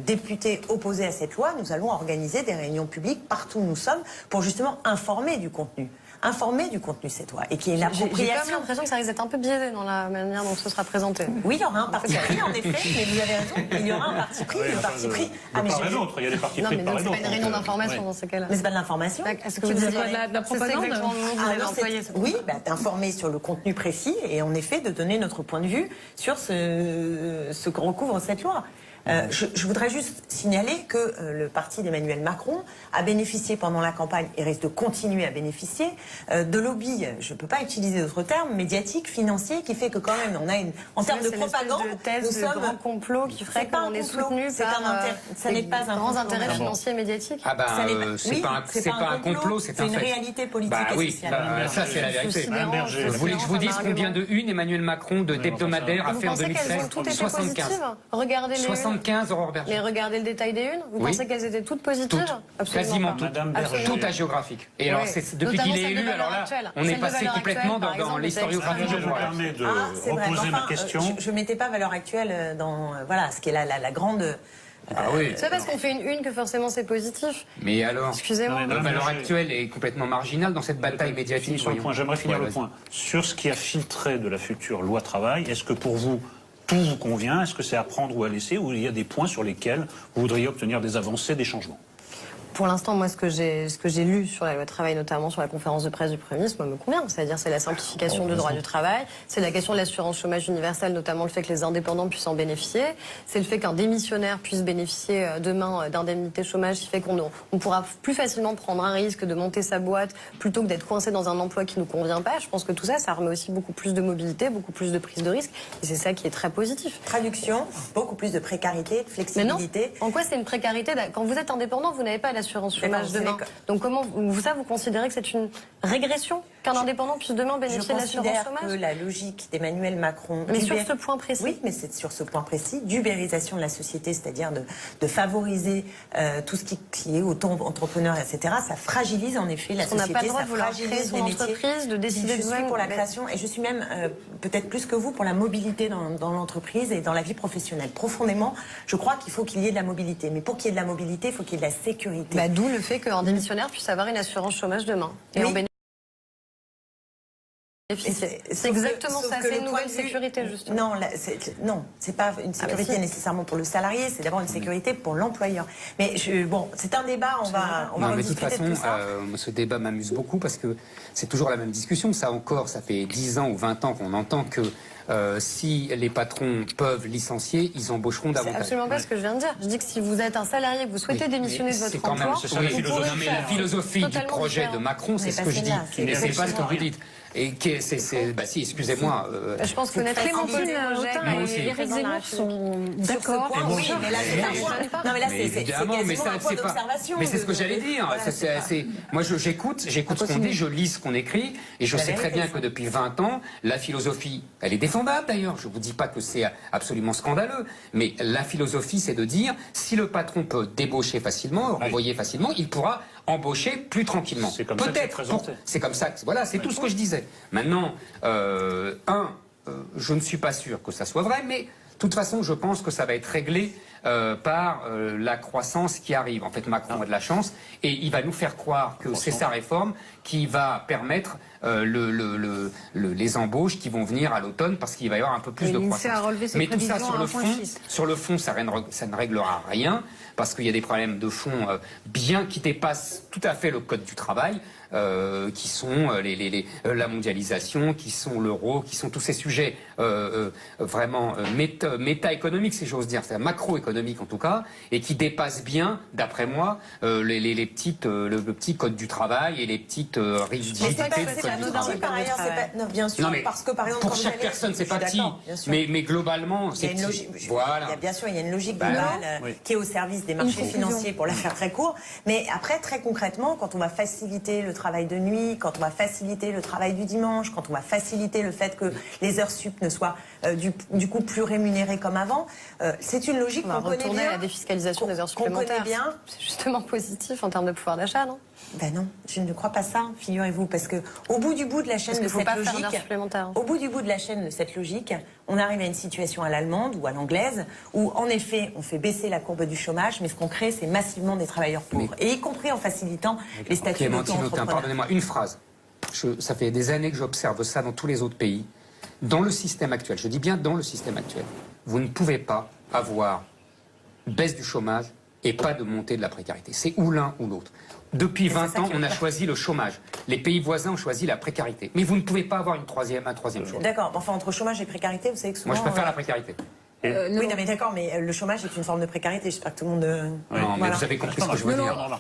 députés opposés à cette loi, nous allons organiser des réunions publiques partout où nous sommes pour justement informer du contenu de cette loi et qu'il y ait une appropriation. J'ai quand même l'impression que ça risque d'être un peu biaisé dans la manière dont ce sera présenté. Oui, il y aura un parti pris, en effet, mais vous avez raison, il y aura un parti pris, le parti pris... il y a des partis pris de part et d'autre. Non, mais c'est pas une réunion d'information dans ces cas-là. Mais c'est pas de l'information. Est-ce que vous dites de la propagande? C'est exactement le mot que vous avez employé. Oui, d'informer sur le contenu précis et en effet de donner notre point de vue sur ce que recouvre cette loi. Je voudrais juste signaler que le parti d'Emmanuel Macron a bénéficié pendant la campagne et risque de continuer à bénéficier de lobby, je ne peux pas utiliser d'autres termes, médiatiques, financiers, qui fait que quand même on a en termes de propagande, de thèse de grand complot qui ferait qu'on est soutenu ça n'est pas un grands intérêts financiers et médiatiques. Ah bah c'est pas un complot, c'est un fait. C'est une réalité politique et sociale. Ça c'est la vérité. Vous voulez que je vous dise combien de une Emmanuel Macron d'hebdomadaire a fait en 2016? 75, Aurore Bergé. Mais regardez le détail des unes. Vous pensez qu'elles étaient toutes positives? Quasiment toutes. Tout à géographique. Et alors, depuis qu'il est élu, alors là, on est passé complètement dans l'historiographie. Je me permets de reposer ma question. Je ne mettais pas valeur actuelle dans ce qui est la grande... C'est pas parce qu'on fait une que forcément c'est positif. Mais alors, excusez-moi. La valeur actuelle est complètement marginale dans cette bataille médiatique. J'aimerais finir le point. Sur ce qui a filtré de la future loi travail, est-ce que pour vous, tout vous convient? Est-ce que c'est à prendre ou à laisser? Ou il y a des points sur lesquels vous voudriez obtenir des avancées, des changements? Pour l'instant, moi, ce que j'ai lu sur la loi travail, notamment sur la conférence de presse du Premier ministre, me convient. C'est-à-dire, c'est la simplification du droit du travail, c'est la question de l'assurance chômage universelle, notamment le fait que les indépendants puissent en bénéficier, c'est le fait qu'un démissionnaire puisse bénéficier demain d'indemnité chômage, qui fait qu'on pourra plus facilement prendre un risque de monter sa boîte plutôt que d'être coincé dans un emploi qui nous convient pas. Je pense que tout ça, ça remet aussi beaucoup plus de mobilité, beaucoup plus de prise de risque, et c'est ça qui est très positif. Traduction, beaucoup plus de précarité, de flexibilité. Mais non, en quoi c'est une précarité? Quand vous êtes indépendant, vous n'avez pas l'assurance chômage demain. Donc comment vous considérez que c'est une régression qu'un indépendant puisse demain bénéficier de l'assurance chômage? Je considère que la logique d'Emmanuel Macron... Mais sur ce point précis? Oui, mais c'est sur ce point précis, d'ubérisation de la société, c'est-à-dire de favoriser tout ce qui est auto-entrepreneur, etc. Ça fragilise en effet la société. On n'a pas le droit de vouloir créer son entreprise, de décider de même pour la création, et je suis même peut-être plus que vous pour la mobilité dans l'entreprise et dans la vie professionnelle. Profondément, je crois qu'il faut qu'il y ait de la mobilité. Mais pour qu'il y ait de la mobilité, il faut qu'il y ait de la sécurité. D'où le fait qu'un démissionnaire puisse avoir une assurance chômage demain. Et en c'est exactement ça, c'est une nouvelle sécurité, justement. Non, c'est pas une sécurité nécessairement pour le salarié, c'est d'abord une sécurité pour l'employeur. Mais c'est un débat, on va rediscuter de tout ça. Ce débat m'amuse beaucoup parce que c'est toujours la même discussion. Ça fait 10 ans ou 20 ans qu'on entend que si les patrons peuvent licencier, ils embaucheront davantage. C'est absolument pas ce que je viens de dire. Je dis que si vous êtes un salarié, que vous souhaitez démissionner de votre emploi, la philosophie du projet de Macron, c'est ce que je dis. C'est pas ce que vous dites. Et si, excusez-moi. Je pense que Clémentine Autain et Éric Zemmour sont d'accord. Oui, mais là, c'est ce que j'allais dire. Moi, j'écoute ce qu'on dit, je lis ce qu'on écrit, et je sais très bien que depuis 20 ans, la philosophie, elle est défendable d'ailleurs. Je ne vous dis pas que c'est absolument scandaleux, mais la philosophie, c'est de dire si le patron peut débaucher facilement, renvoyer facilement, il pourra embaucher plus tranquillement. C'est comme ça que c'est présenté. C'est comme ça. Voilà, c'est tout ce que je disais. Maintenant, je ne suis pas sûr que ça soit vrai, mais de toute façon, je pense que ça va être réglé par la croissance qui arrive. En fait, Macron a de la chance et il va nous faire croire que c'est sa réforme qui va permettre les embauches qui vont venir à l'automne parce qu'il va y avoir un peu plus de croissance. Mais tout ça sur le fond, ça ne réglera rien parce qu'il y a des problèmes de fond bien qui dépassent tout à fait le code du travail. Qui sont la mondialisation, qui sont l'euro, qui sont tous ces sujets vraiment méta-économiques, si j'ose dire, c'est macroéconomique en tout cas, et qui dépassent bien, d'après moi, le petit code du travail et les petites rigidités. Bien sûr, parce que par exemple, pour chaque personne, c'est pas petit, mais globalement, c'est petit. Voilà. Bien sûr, il y a une logique globale qui est au service des marchés financiers, pour la faire très court. Mais après, très concrètement, quand on va faciliter le travail de nuit, quand on va faciliter le travail du dimanche, quand on va faciliter le fait que les heures sup ne soient du coup plus rémunérées comme avant, c'est une logique qu'on connaît bien. Retourner à la défiscalisation des heures supplémentaires. C'est justement positif en termes de pouvoir d'achat, non? Ben non, je ne crois pas ça, figurez-vous, parce que au bout du bout de la chaîne de cette logique, on arrive à une situation à l'allemande ou à l'anglaise où en effet on fait baisser la courbe du chômage, mais ce qu'on crée c'est massivement des travailleurs pauvres, et y compris en facilitant les statuts d'auto-entrepreneurs. Pardonnez-moi, une phrase. Ça fait des années que j'observe ça dans tous les autres pays. Dans le système actuel, je dis bien dans le système actuel, vous ne pouvez pas avoir baisse du chômage et pas de montée de la précarité. C'est ou l'un ou l'autre. Depuis 20 ans, on a choisi le chômage. Les pays voisins ont choisi la précarité. Mais vous ne pouvez pas avoir un troisième chômage. D'accord, enfin entre chômage et précarité, vous savez que souvent... Moi, je préfère la précarité. Oui, non, mais d'accord, mais le chômage est une forme de précarité. J'espère que tout le monde... Non, mais vous avez compris ce que je veux dire.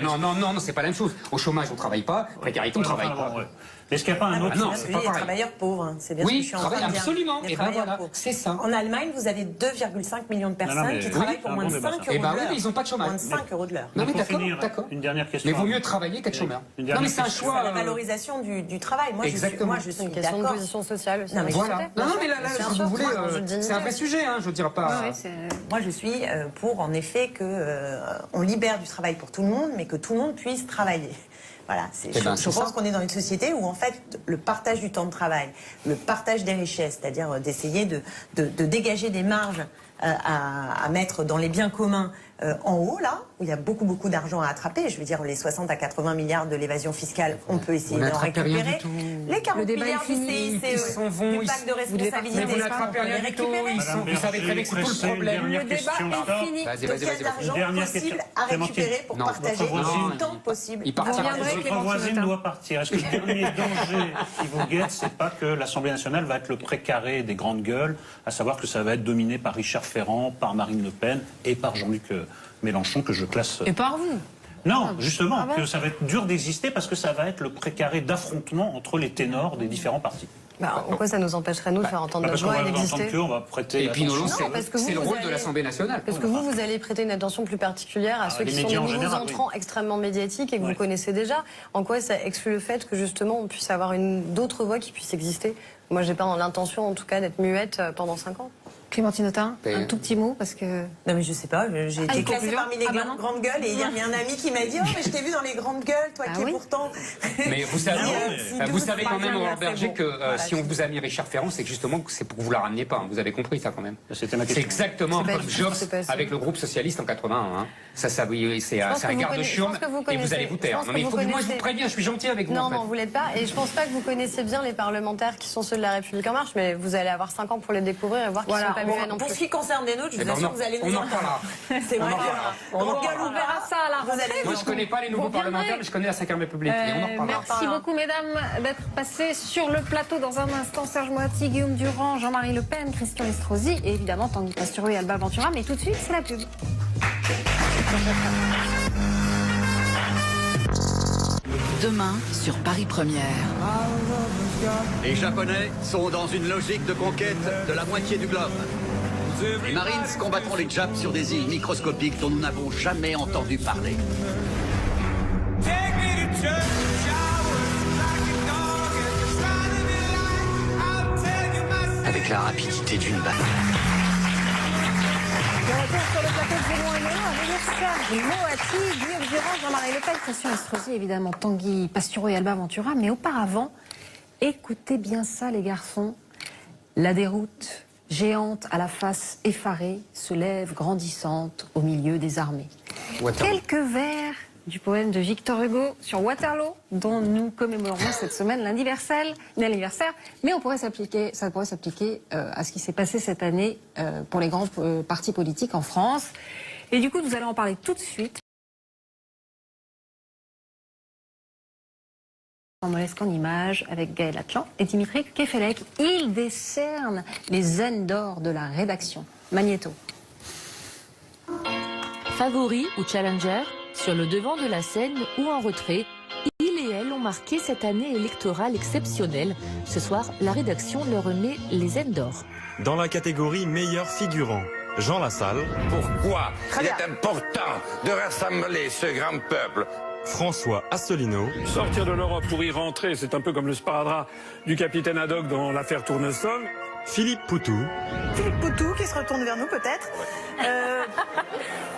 Non, c'est pas la même chose. Au chômage, on travaille pas. Précarité, on travaille pas. Est-ce qu'il n'y a pas un autre... Non, c'est pas pareil. Les travailleurs pauvres, c'est bien ce que je suis en train de dire. Absolument. Et ben voilà, c'est ça. En Allemagne, vous avez 2,5 millions de personnes qui travaillent pour moins de 5 euros de l'heure. Oui, ils n'ont pas de chômage. Moins de 5 euros de l'heure. Non, mais d'accord. Une dernière question. Mais vaut mieux travailler qu'être chômeur. Non, mais c'est un choix. La valorisation du travail. Moi, je suis d'accord. C'est une question de position sociale aussi. Voilà. Non, mais là, si vous voulez, c'est un vrai sujet, je ne dirais pas... Moi, je suis pour, en effet, qu'on libère du travail pour tout le monde, mais que tout le monde puisse travailler. Voilà, je pense qu'on est dans une société où en fait le partage du temps de travail, le partage des richesses, c'est-à-dire d'essayer de dégager des marges à mettre dans les biens communs en haut, là, où il y a beaucoup d'argent à attraper. Je veux dire, les 60 à 80 milliards de l'évasion fiscale, on peut essayer d'en récupérer. Les 40 milliards du CICE, du pacte de responsabilité, vous n'attrapez rien du tout. Vous savez très bien que c'est tout le problème. Le débat est fini. Donc il y a de l'argent possible à récupérer pour partager le temps possible. Votre voisine doit partir. Est-ce que le dernier danger qui vous guette, c'est pas que l'Assemblée nationale va être le précaré des grandes gueules, à savoir que ça va être dominé par Richard Ferrand, par Marine Le Pen et par Jean-Luc Mélenchon, que je classe... Et par vous? Non, justement, que ça va être dur d'exister parce que ça va être le précaré d'affrontement entre les ténors des différents partis. En quoi ça nous empêcherait, nous, de faire entendre notre voix et d'exister? On va prêter et puis c'est le rôle de l'Assemblée nationale. Parce que vous allez prêter une attention plus particulière à ceux qui sont des nouveaux entrants extrêmement médiatiques et que vous connaissez déjà. En quoi ça exclut le fait que, justement, on puisse avoir d'autres voix qui puissent exister? Moi, j'ai pas l'intention, en tout cas, d'être muette pendant 5 ans. Clémentine Autain, un tout petit mot, parce que... Non, mais je sais pas, j'ai été classée parmi les grandes gueules, et hier, il y a un ami qui m'a dit « Oh, mais je t'ai vu dans les grandes gueules, toi qui es pourtant... » Mais vous savez quand même, Aurore Berger, que si on vous a mis Richard Ferrand, c'est que justement, c'est pour que vous la rameniez pas. Vous avez compris ça quand même. C'était ma question. C'est exactement comme Jobbs avec le groupe socialiste en 81. Ça, c'est un garde de chiourme, et vous allez vous taire. Non, mais moi, je vous préviens, je suis gentil avec vous. Non, vous l'êtes pas, et je pense pas que vous connaissiez bien les parlementaires qui sont ceux de La République En Marche, mais vous allez avoir 5 ans pour les découvrir et voir qu'ils sont pas muets non plus. Pour ce qui concerne les nôtres, je vous assure que vous allez nous en parler. C'est vrai on verra ça à la rentrée. Moi, je connais pas les nouveaux parlementaires, mais je connais la 5e République. Et on en reparlera. Merci beaucoup, mesdames, d'être passées sur le plateau. Dans un instant, Serge Moati, Guillaume Durand, Jean-Marie Le Pen, Christian Estrosi et évidemment Tanguy Pastureau et Alba Ventura. Mais tout de suite, c'est la pub. Demain, sur Paris Première. Les Japonais sont dans une logique de conquête de la moitié du globe. Les Marines combattront les Japs sur des îles microscopiques dont nous n'avons jamais entendu parler. Avec la rapidité d'une balle. Sur le plateau de Zéro et Mélo, avec Serge Moati, Guillaume Durand, Jean-Marie Le Pen, Christian Estrosi, évidemment Tanguy Pastureau et Alba Ventura. Mais auparavant, écoutez bien ça, les garçons. La déroute géante à la face effarée, se lève grandissante au milieu des armées. Quelques vers du poème de Victor Hugo sur Waterloo, dont nous commémorons cette semaine l'anniversaire, mais ça pourrait s'appliquer à ce qui s'est passé cette année pour les grands partis politiques en France. Et du coup, nous allons en parler tout de suite. En molesque en images avec Gaël Atlan et Dimitri Kefelec. Ils décernent les zen d'or de la rédaction. Magnéto. Favoris ou challenger, sur le devant de la scène ou en retrait, ils et elles ont marqué cette année électorale exceptionnelle. Ce soir, la rédaction leur remet les zen d'or. Dans la catégorie meilleur figurant, Jean Lassalle. Pourquoi il est important de rassembler ce grand peuple? François Asselineau. Sortir de l'Europe pour y rentrer, c'est un peu comme le sparadrap du capitaine Haddock dans l'affaire Tournesol. Philippe Poutou. Philippe Poutou qui se retourne vers nous peut-être.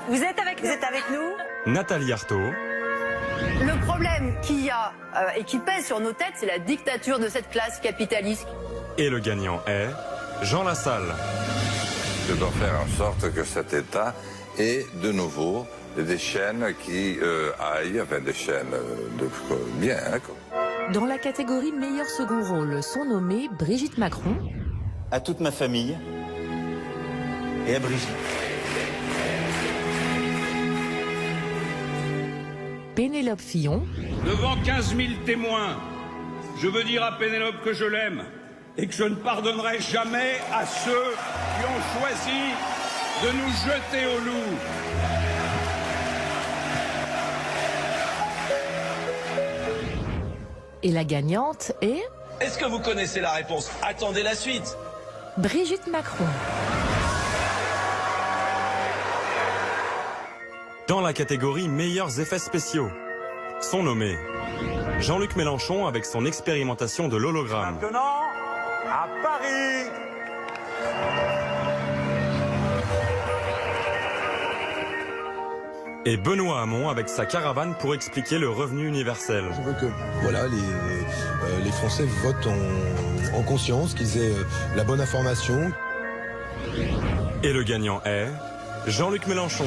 Vous êtes avec nous. Nathalie Arthaud. Le problème qu'il y a et qui pèse sur nos têtes, c'est la dictature de cette classe capitaliste. Et le gagnant est Jean Lassalle. Je dois faire en sorte que cet État ait de nouveau des chaînes qui aillent, enfin des chaînes de bien. Hein. Dans la catégorie meilleur second rôle sont nommés Brigitte Macron. À toute ma famille et à Brigitte. Pénélope Fillon. Devant 15 000 témoins, je veux dire à Pénélope que je l'aime et que je ne pardonnerai jamais à ceux qui ont choisi de nous jeter au loup. Et la gagnante est... Est-ce que vous connaissez la réponse? Attendez la suite. Brigitte Macron. Dans la catégorie meilleurs effets spéciaux, sont nommés Jean-Luc Mélenchon avec son expérimentation de l'hologramme. Maintenant, à Paris. Et Benoît Hamon avec sa caravane pour expliquer le revenu universel. Je veux que voilà, les Français votent en conscience, qu'ils aient la bonne information. Et le gagnant est Jean-Luc Mélenchon.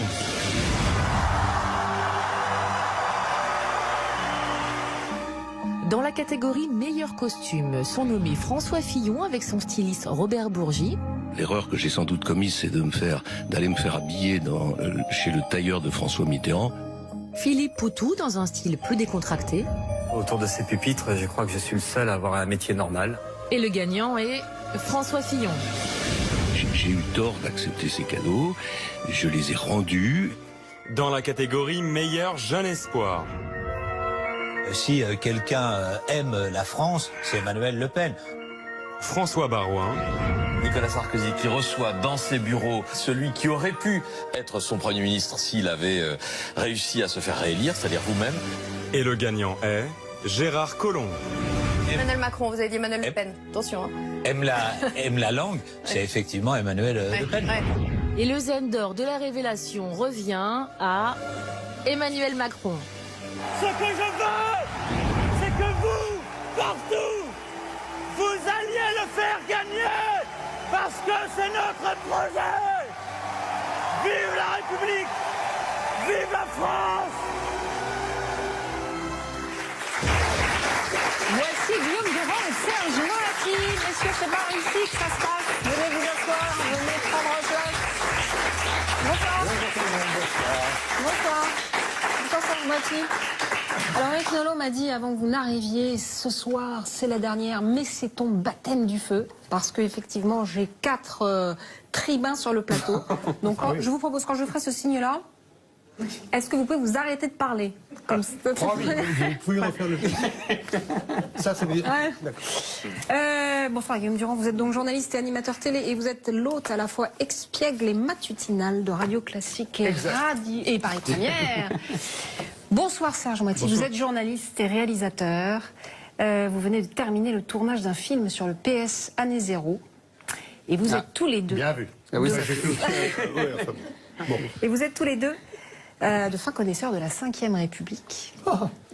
Dans la catégorie meilleur costume sont nommés François Fillon avec son styliste Robert Bourgi. L'erreur que j'ai sans doute commise, c'est d'aller me faire habiller chez le tailleur de François Mitterrand. Philippe Poutou dans un style plus décontracté. Autour de ces pupitres, je crois que je suis le seul à avoir un métier normal. Et le gagnant est François Fillon. J'ai eu tort d'accepter ces cadeaux, je les ai rendus. Dans la catégorie meilleur jeune espoir. Si quelqu'un aime la France, c'est Emmanuel Le Pen. François Baroin. Nicolas Sarkozy qui reçoit dans ses bureaux celui qui aurait pu être son Premier ministre s'il avait réussi à se faire réélire, c'est-à-dire vous-même. Et le gagnant est Gérard Collomb. Emmanuel Macron, vous avez dit Emmanuel Le Pen. Attention. Hein. Aime la langue, c'est effectivement Emmanuel Le Pen. Ouais. Et le zen d'or de la révélation revient à Emmanuel Macron. Ce que je veux, c'est que vous, partout, vous alliez le faire gagner, parce que c'est notre projet. Vive la République, vive la France. Voici Guillaume Durand et Serge Moati. Messieurs, c'est par ici que ça se passe. Venez vous asseoir, venez prendre place. Bonsoir. Bonsoir. Bonsoir, Serge Moati. Alors, Eric Nolot m'a dit avant que vous n'arriviez, ce soir, c'est la dernière, mais c'est ton baptême du feu. Parce qu'effectivement, j'ai 4 tribuns sur le plateau. Donc, je vous propose, quand je ferai ce signe-là, est-ce que vous pouvez vous arrêter de parler comme ça? Vous pouvez refaire le Ça, c'est bien. Ouais. D'accord. Bonsoir Guillaume Durand, vous êtes donc journaliste et animateur télé et vous êtes l'hôte à la fois expiègle et matinal de Radio Classique et Paris Première. Bonsoir Serge Moati, vous êtes journaliste et réalisateur. Vous venez de terminer le tournage d'un film sur le PS Année Zéro. Et vous êtes tous les deux... Bien vu. Ah oui, Et vous êtes tous les deux de fins connaisseurs de la Ve République,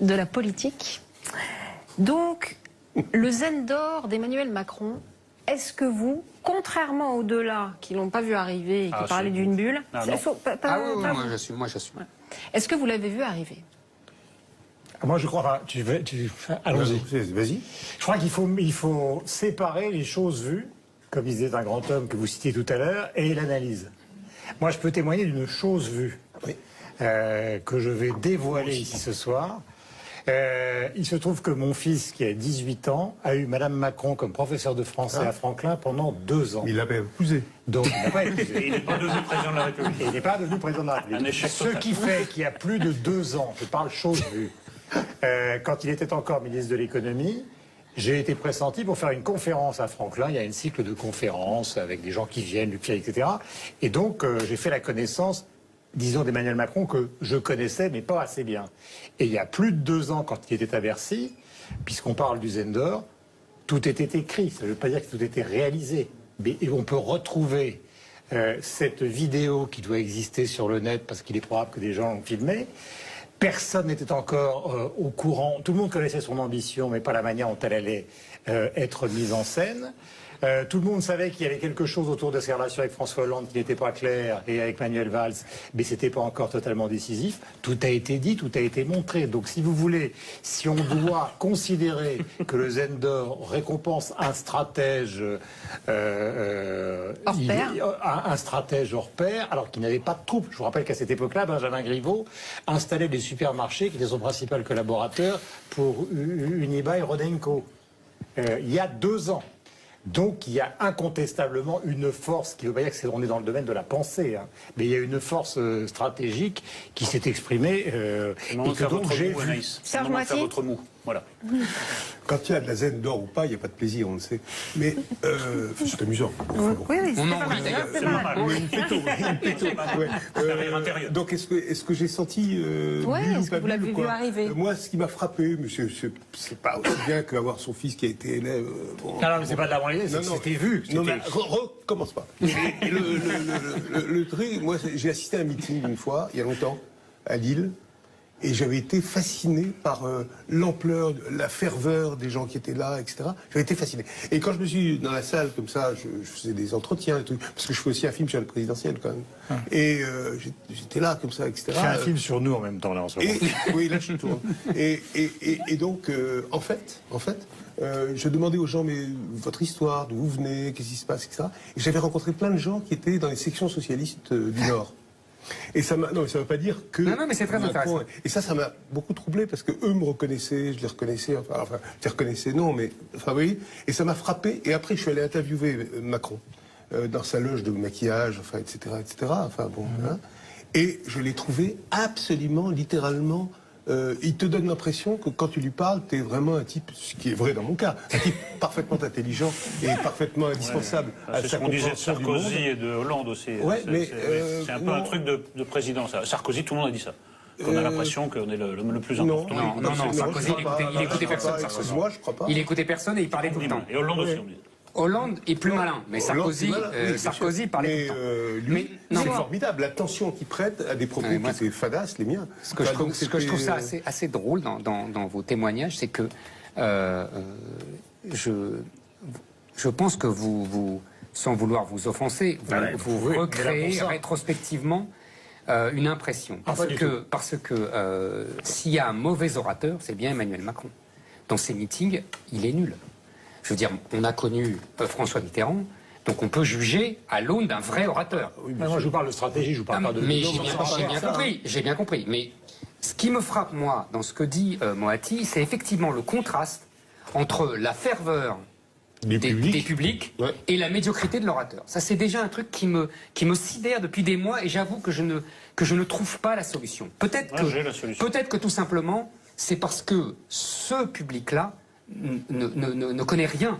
de la politique. Donc, le zen d'or d'Emmanuel Macron est-ce que vous, contrairement aux deux là qui l'ont pas vu arriver et qui parlaient d'une bulle, moi j'assume. Est-ce que vous l'avez vu arriver? Moi, je crois. Allons-y. Vas-y. Je crois qu'il faut séparer les choses vues, comme disait un grand homme que vous citiez tout à l'heure, et l'analyse. Moi, je peux témoigner d'une chose vue que je vais dévoiler ici ce soir. Il se trouve que mon fils, qui a 18 ans, a eu Madame Macron comme professeur de français à Franklin pendant 2 ans. Il l'a pas épousé. Donc, il n'a pas épousé. Il n'est pas devenu président de la République. Il n'est pas devenu président de la République. Ce qui fait qu'il y a plus de 2 ans, je parle chose vue, quand il était encore ministre de l'économie, j'ai été pressenti pour faire une conférence à Franklin. Il y a un cycle de conférences avec des gens qui viennent, Luc Ferry, etc. Et donc, j'ai fait la connaissance, disons, d'Emmanuel Macron que je connaissais, mais pas assez bien. Et il y a plus de 2 ans, quand il était à Bercy, puisqu'on parle du Zender, tout était écrit. Ça ne veut pas dire que tout était réalisé. Mais on peut retrouver cette vidéo qui doit exister sur le net, parce qu'il est probable que des gens l'ont filmée. Personne n'était encore au courant. Tout le monde connaissait son ambition, mais pas la manière dont elle allait être mise en scène. Tout le monde savait qu'il y avait quelque chose autour de ses relations avec François Hollande qui n'était pas clair, et avec Manuel Valls, mais c'était pas encore totalement décisif. Tout a été dit, tout a été montré. Donc, si vous voulez, si on doit considérer que le Zender récompense un stratège un stratège hors pair, alors qu'il n'avait pas de troupes. Je vous rappelle qu'à cette époque-là, Benjamin Griveaux installait des supermarchés qui étaient son principal collaborateur pour Unibail Rodamco. Il y a 2 ans. Donc il y a incontestablement une force, qui ne veut pas dire qu'on est dans le domaine de la pensée, mais il y a une force stratégique qui s'est exprimmée et que donc j'ai vu. Serge Moiti, votre mot. Voilà. Quand il y a de la zen d'or ou pas, il n'y a pas de plaisir, on le sait. Mais c'est amusant. Oui, c'est pas mal. Donc est-ce que j'ai senti est-ce que vous l'avez vu arriver? Moi, ce qui m'a frappé, monsieur, c'est pas aussi bien qu'avoir son fils qui a été élève. Non, mais c'est pas de l'avoir l'idée, c'était vu. Non, mais recommence pas. Le truc, moi, j'ai assisté à un meeting une fois, il y a longtemps, à Lille. Et j'avais été fasciné par l'ampleur, la ferveur des gens qui étaient là, etc. J'avais été fasciné. Et quand je me suis dans la salle comme ça, je faisais des entretiens, et tout, parce que je fais aussi un film sur le présidentiel quand même. Et j'étais là comme ça, etc. Je fais un film sur nous en même temps là en ce moment. Oui, là je tourne. Et donc, en fait, je demandais aux gens, mais votre histoire, d'où vous venez, qu'est-ce qui se passe, etc. Et j'avais rencontré plein de gens qui étaient dans les sections socialistes du Nord. Et ça m'a, non, mais ça ne veut pas dire que. Non, mais c'est très intéressant. Et ça m'a beaucoup troublé parce que eux me reconnaissaient, je les reconnaissais, enfin, je les reconnaissais, non, mais, enfin, oui. Et ça m'a frappé. Et après, je suis allé interviewer Macron dans sa loge de maquillage, enfin, etc., etc. Enfin, bon, hein. Et je l'ai trouvé absolument, littéralement. Il te donne l'impression que quand tu lui parles, tu es vraiment un type, ce qui est vrai dans mon cas, un type parfaitement intelligent et parfaitement indispensable à c'est sa ce qu'on disait de compréhension du monde. Sarkozy et de Hollande aussi. Ouais, c'est un peu un truc de président, ça. Sarkozy, tout le monde a dit ça. On a l'impression qu'on est le plus important. Non, Sarkozy, il écoutait personne. Sarkozy. Moi, je crois pas. Il écoutait personne et il parlait tout le temps. Et Hollande aussi, on dit. Hollande est plus malin, mais Sarkozy, Sarkozy parlait tout le temps. Lui, c'est formidable, l'attention qu'il prête à des propos qui étaient fadasses, les miens. Ce que je trouve ça assez drôle dans vos témoignages, c'est que je pense que vous, sans vouloir vous offenser, vous recréez rétrospectivement une impression. Parce que s'il y a un mauvais orateur, c'est bien Emmanuel Macron. Dans ses meetings, il est nul. Je veux dire, on a connu François Mitterrand, donc on peut juger à l'aune d'un vrai orateur. Oui, moi, je vous parle de stratégie, je vous parle pas de... Mais j'ai bien compris. Mais ce qui me frappe, moi, dans ce que dit Moati, c'est effectivement le contraste entre la ferveur des publics et la médiocrité de l'orateur. Ça, c'est déjà un truc qui me sidère depuis des mois, et j'avoue que je ne trouve pas la solution. Peut-être que tout simplement, c'est parce que ce public-là ne connaît rien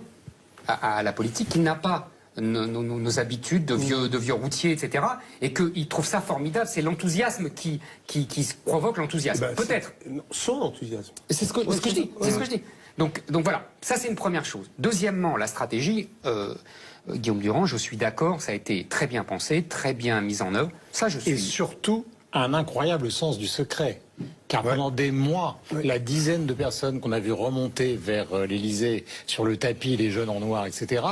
à la politique, qu'il n'a pas nos habitudes de vieux routiers, etc. Et qu'il trouve ça formidable. C'est l'enthousiasme qui provoque l'enthousiasme. Peut-être. Son enthousiasme. C'est ce que je dis. C'est ce que je dis. Donc voilà, ça c'est une première chose. Deuxièmement, la stratégie, Guillaume Durand, je suis d'accord, ça a été très bien pensé, très bien mis en œuvre. Ça, je suis. Et surtout, un incroyable sens du secret. Car pendant des mois, la dizaine de personnes qu'on a vu remonter vers l'Élysée sur le tapis, les jeunes en noir, etc.,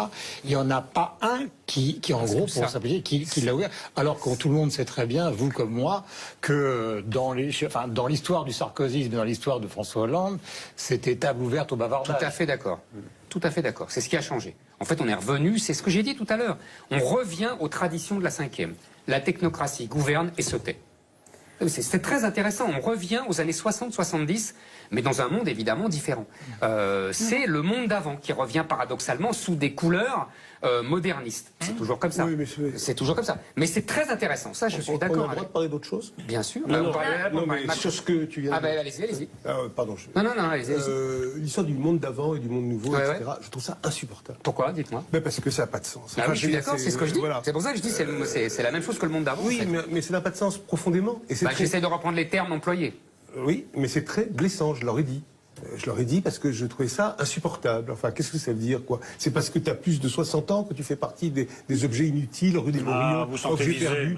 il n'y en a pas un qui en gros, pour s'appliquer, qui l'a ouvert. Alors que tout le monde sait très bien, vous comme moi, que dans l'histoire du sarkozysme, dans l'histoire de François Hollande, c'était table ouverte au bavardage. Tout à fait d'accord. Tout à fait d'accord. C'est ce qui a changé. En fait, on est revenu, c'est ce que j'ai dit tout à l'heure. On revient aux traditions de la 5e. La technocratie gouverne et se tait. C'est très intéressant. On revient aux années 60-70, mais dans un monde évidemment différent. C'est le monde d'avant qui revient paradoxalement sous des couleurs modernistes. C'est toujours comme ça. Oui, c'est toujours comme ça. Mais c'est très intéressant. Ça, je suis d'accord. On a le droit de parler d'autre chose? Bien sûr. Non, mais sur ce que tu viens de dire. Ah ben allez-y. Pardon. Non, allez-y. L'histoire du monde d'avant et du monde nouveau, etc., je trouve ça insupportable. Pourquoi? Dites-moi. Parce que ça n'a pas de sens. Oui, je suis d'accord, c'est ce que je dis. Voilà. C'est pour ça que je dis c'est la même chose que le monde d'avant. Oui, mais ça n'a pas de sens profondément. J'essaie de reprendre les termes employés. Oui, mais c'est très blessant, je leur ai dit. Je leur ai dit parce que je trouvais ça insupportable. Enfin, qu'est-ce que ça veut dire, quoi? C'est parce que tu as plus de 60 ans que tu fais partie des objets inutiles, rue des Morillons, objets perdus.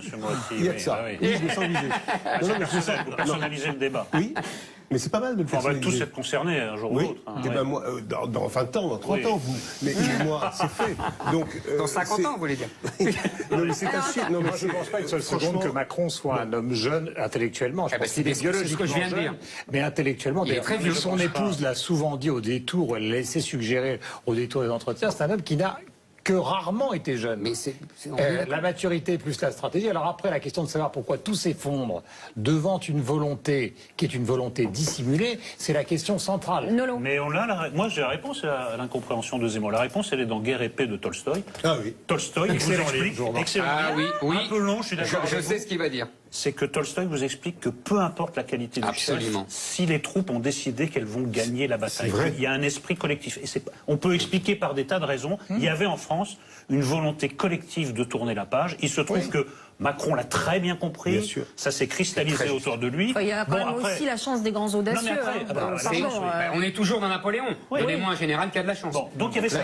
Il y a que ça. Oui, je me sens visé. Vous personnalisez le débat. Oui. Mais c'est pas mal de le faire. On va tous être concernés un jour ou l'autre. Ben moi, dans 20 ans, dans 30 ans, vous. Mais moi, c'est fait. Donc, dans 50 ans, vous voulez dire? Non, mais c'est non, mais je ne pense pas une seule seconde que Macron soit un homme jeune intellectuellement. Je pense qu'il est biologiquement jeune, mais intellectuellement. Il est très vieux. Son épouse l'a souvent dit au détour, elle l'a laissé suggérer au détour des entretiens, c'est un homme qui n'a que rarement été jeune. Mais la maturité plus la stratégie. Alors après, la question de savoir pourquoi tout s'effondre devant une volonté qui est une volonté dissimulée, c'est la question centrale. Mais moi j'ai la réponse à l'incompréhension de Zemmour. La réponse, elle est dans Guerre et paix de Tolstoï. Ah oui. Tolstoï, excellent livre. Ah oui. Un peu long, je suis d'accord. Je sais ce qu'il va dire. C'est que Tolstoï vous explique que peu importe la qualité du chef, si les troupes ont décidé qu'elles vont gagner la bataille, il y a un esprit collectif. Et on peut expliquer par des tas de raisons. Il y avait en France une volonté collective de tourner la page. Il se trouve que Macron l'a très bien compris. Ça s'est cristallisé autour de lui. Il y a quand même aussi la chance des grands audacieux. On est toujours dans Napoléon. Donnez-moi un général qui a de la chance. Donc il y avait ça.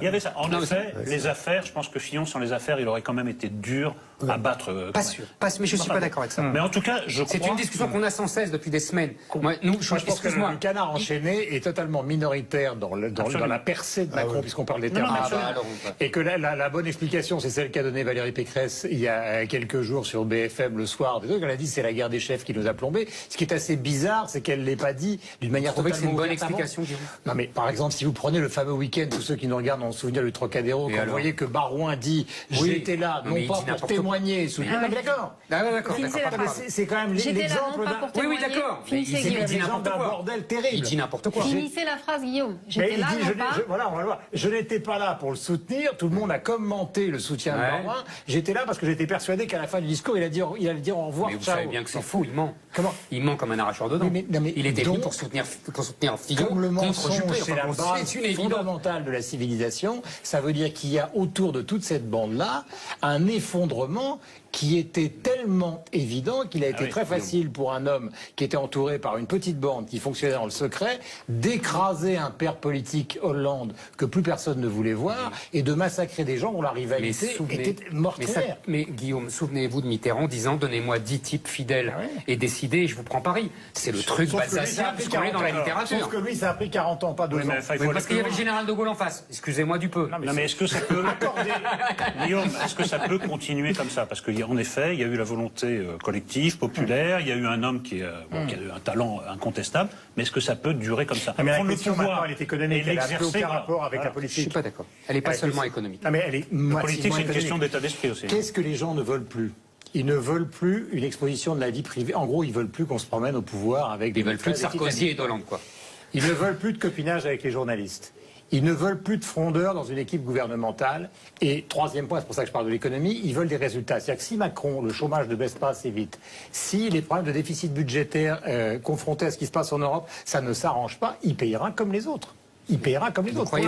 Il y avait ça. En effet, les affaires, je pense que Fillon, sans les affaires, il aurait quand même été dur à battre. Pas sûr. Mais je ne suis pas d'accord avec ça. Mais en tout cas, je crois... C'est une discussion qu'on a sans cesse depuis des semaines. Je pense que le canard enchaîné est totalement minoritaire dans la percée de Macron, puisqu'on parle des termes. Et que la bonne explication, c'est celle qu'a donnée Valérie Pécresse il y a quelques jours sur BFM le soir. Elle a dit c'est la guerre des chefs qui nous a plombés. Ce qui est assez bizarre, c'est qu'elle ne l'ait pas dit d'une manière totalement c'est une bonne explication, Guillaume. Non mais par exemple, si vous prenez le fameux week-end, tous ceux qui nous regardent ont le souvenir du Trocadéro, quand vous voyez que Barouin dit j'étais là, non pas pour témoigner. D'accord. C'est quand même l'exemple d'un... Oui, d'accord. C'est l'exemple d'un bordel terrible. Il dit n'importe quoi. Finissez la phrase, Guillaume. J'étais là, voilà, on va le voir. Je n'étais pas là pour le soutenir. Tout le monde a commenté le soutien de Barouin. J'étais là parce que j'étais persuadé qu'à la fin du discours, il allait dire au revoir. Mais vous savez bien que c'est faux, il ment. Comment? Il ment comme un arracheur de dents. Il était venu pour soutenir Fillon comme le mensonge, c'est la base fondamentale de la civilisation. Ça veut dire qu'il y a autour de toute cette bande-là un effondrement qui était tellement évident qu'il a été très facile pour un homme qui était entouré par une petite bande qui fonctionnait dans le secret d'écraser un père politique Hollande que plus personne ne voulait voir et de massacrer des gens dont la rivalité était mortelle. Mais Guillaume, souvenez-vous de Mitterrand disant donnez-moi 10 types fidèles et décidez, je vous prends Paris. C'est le truc balsacien qu'on connaît dans la littérature. Sauf que lui, ça a pris 40 ans, pas 2 ans. Parce qu'il y avait le général de Gaulle en face. Excusez-moi du peu. Non mais est-ce que ça peut Guillaume, est-ce que ça peut continuer comme ça? Parce qu'en effet, il y a eu la volonté collective, populaire, il y a eu un homme qui a eu un talent incontestable, mais est-ce que ça peut durer comme ça? Mais la question maintenant, elle est économique, elle n'a aucun rapport avec la politique. Je ne suis pas d'accord. Elle n'est pas seulement économique. La politique, c'est une question d'état d'esprit aussi. Qu'est-ce que les gens ne veulent plus? Ils ne veulent plus une exposition de la vie privée. En gros, ils veulent plus qu'on se promène au pouvoir avec des... Ils veulent plus de Sarkozy et d'Hollande, quoi. Ils ne veulent plus de copinage avec les journalistes. Ils ne veulent plus de frondeurs dans une équipe gouvernementale. Et troisième point, c'est pour ça que je parle de l'économie, ils veulent des résultats. C'est-à-dire que si Macron, le chômage ne baisse pas assez vite, si les problèmes de déficit budgétaire confrontés à ce qui se passe en Europe, ça ne s'arrange pas, il payera comme les autres. Il payera comme les autres.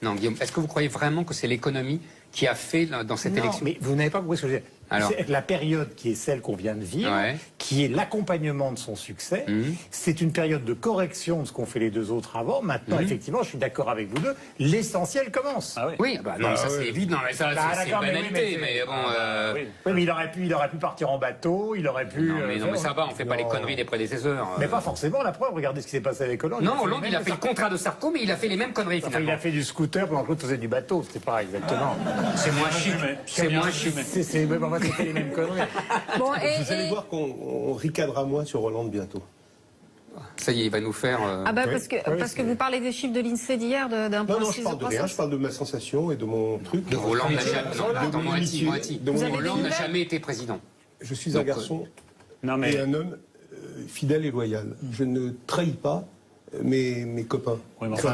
Non, Guillaume, est-ce que vous croyez vraiment que c'est l'économie qui a fait dans cette élection. Mais vous n'avez pas compris ce que je veux dire. Alors. La période qui est celle qu'on vient de vivre, qui est l'accompagnement de son succès, c'est une période de correction de ce qu'ont fait les deux autres avant. Maintenant, effectivement, je suis d'accord avec vous deux, l'essentiel commence. Ah oui, non, ça c'est évident, mais ça c'est une banalité, mais bon... Oui, mais il aurait pu partir en bateau, il aurait pu... Non, mais ça va, on fait pas les conneries des prédécesseurs. Mais pas forcément, la preuve, regardez ce qui s'est passé avec Hollande. Non, Hollande, il a fait le contrat de Sarko, mais il a fait les mêmes conneries, finalement. Il a fait du scooter pendant que l'autre faisait du bateau, c'était pas exactement... C'est moins chic, c'est moins chic. C'était les mêmes conneries. Bon, vous allez voir qu'on ricadera moins sur Hollande bientôt. Ça y est, il va nous faire... Ah bah parce que vous parlez des chiffres de l'INSEE d'hier, d'un point 6 Non, je parle de rien, je parle de ma sensation et de mon truc. De Hollande n'a jamais été président. Je suis un garçon et un homme fidèle et loyal. Je ne trahis pas mes copains.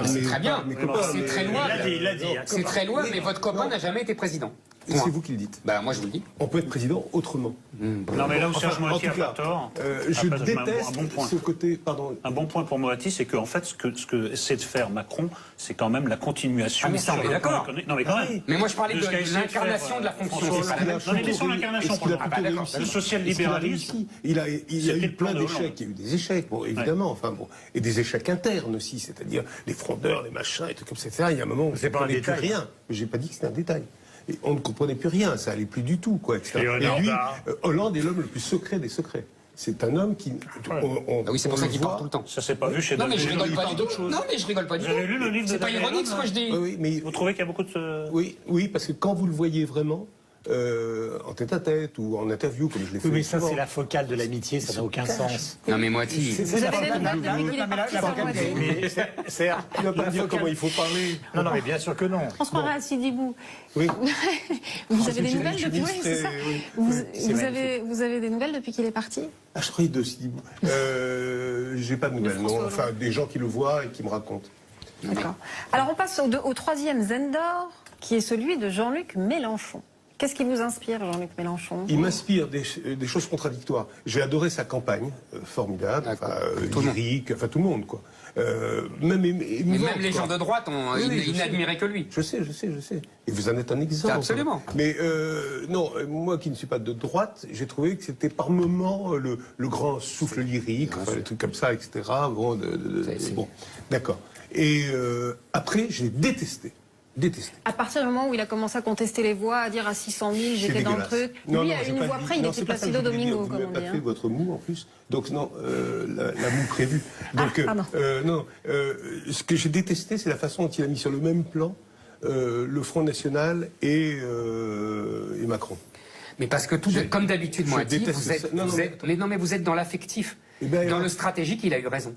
C'est très bien, c'est très loin. Il l'a dit. C'est très loin, mais votre copain n'a jamais été président. C'est vous qui le dites. Bah, moi je vous le dis. On peut être président autrement. Non mais là où Serge Moati a pas tort. Je déteste ce côté. Pardon. Un bon point pour Moati, c'est qu'en fait ce que essaie de faire Macron, c'est quand même la continuation. Ah mais ça on est d'accord. Non mais quand même. Mais moi je parlais de l'incarnation de la fonction. Non mais laissons l'incarnation pour le social-libéralisme. Il a eu plein d'échecs. Il y a eu des échecs, bon, évidemment. Enfin bon, et des échecs internes aussi, c'est-à-dire les frondeurs, les machins, et tout comme ça. Il y a un moment où c'est pas un détail. Rien. J'ai pas dit que c'était un détail. Et on ne comprenait plus rien, ça allait plus du tout, quoi. Et lui, Hollande est l'homme le plus secret des secrets. C'est un homme qui... oui, c'est pour ça qu'il parle tout le temps. Ça s'est pas vu chez Non, mais je rigole pas du tout. Non, mais je rigole pas du tout. Vous avez lu le livre de... C'est pas ironique ce que je dis. Oui, mais... Vous trouvez qu'il y a beaucoup de... Oui, parce que quand vous le voyez vraiment, en tête-à-tête ou en interview, comme je l'ai fait. Oui, mais ça, c'est la focale de l'amitié, ça n'a aucun sens. Non, mais Moati. Vous avez des nouvelles depuis qu'il est parti, c'est tu vas pas dire comment il faut parler. Non, mais bien sûr que non. On se croirait à Sidibou. Oui. Vous avez des nouvelles depuis... Oui, c'est ça. Vous avez des nouvelles depuis qu'il est parti? Ah, je croyais de Sidibou. J'ai pas de nouvelles, non. Enfin, des gens qui le voient et qui me racontent. D'accord. Alors, on passe au troisième zen d'or, qui est celui de Jean-Luc Mélenchon. Qu'est-ce qui vous inspire, Jean-Luc Mélenchon? Il m'inspire des choses contradictoires. J'ai adoré sa campagne, formidable, lyrique, enfin tout le monde, quoi. Même les gens de droite, ils n'admiraient que lui. Je sais. Et vous en êtes un exemple. Absolument. Mais non, moi qui ne suis pas de droite, j'ai trouvé que c'était par moments le grand souffle lyrique, enfin, des trucs comme ça, etc. Bon, bon, d'accord. Et après, j'ai détesté. À partir du moment où il a commencé à contester les voix, à dire à 600 000, j'étais dans le truc. Lui, à une voix près, il était Placido Domingo, comme on dit. Vous n'avez pas fait votre moue en plus. Donc non, la moue prévue. Donc ce que j'ai détesté, c'est la façon dont il a mis sur le même plan le Front National et Macron. Mais parce que comme d'habitude, moi, vous êtes dans l'affectif. Dans le stratégique, il a eu raison.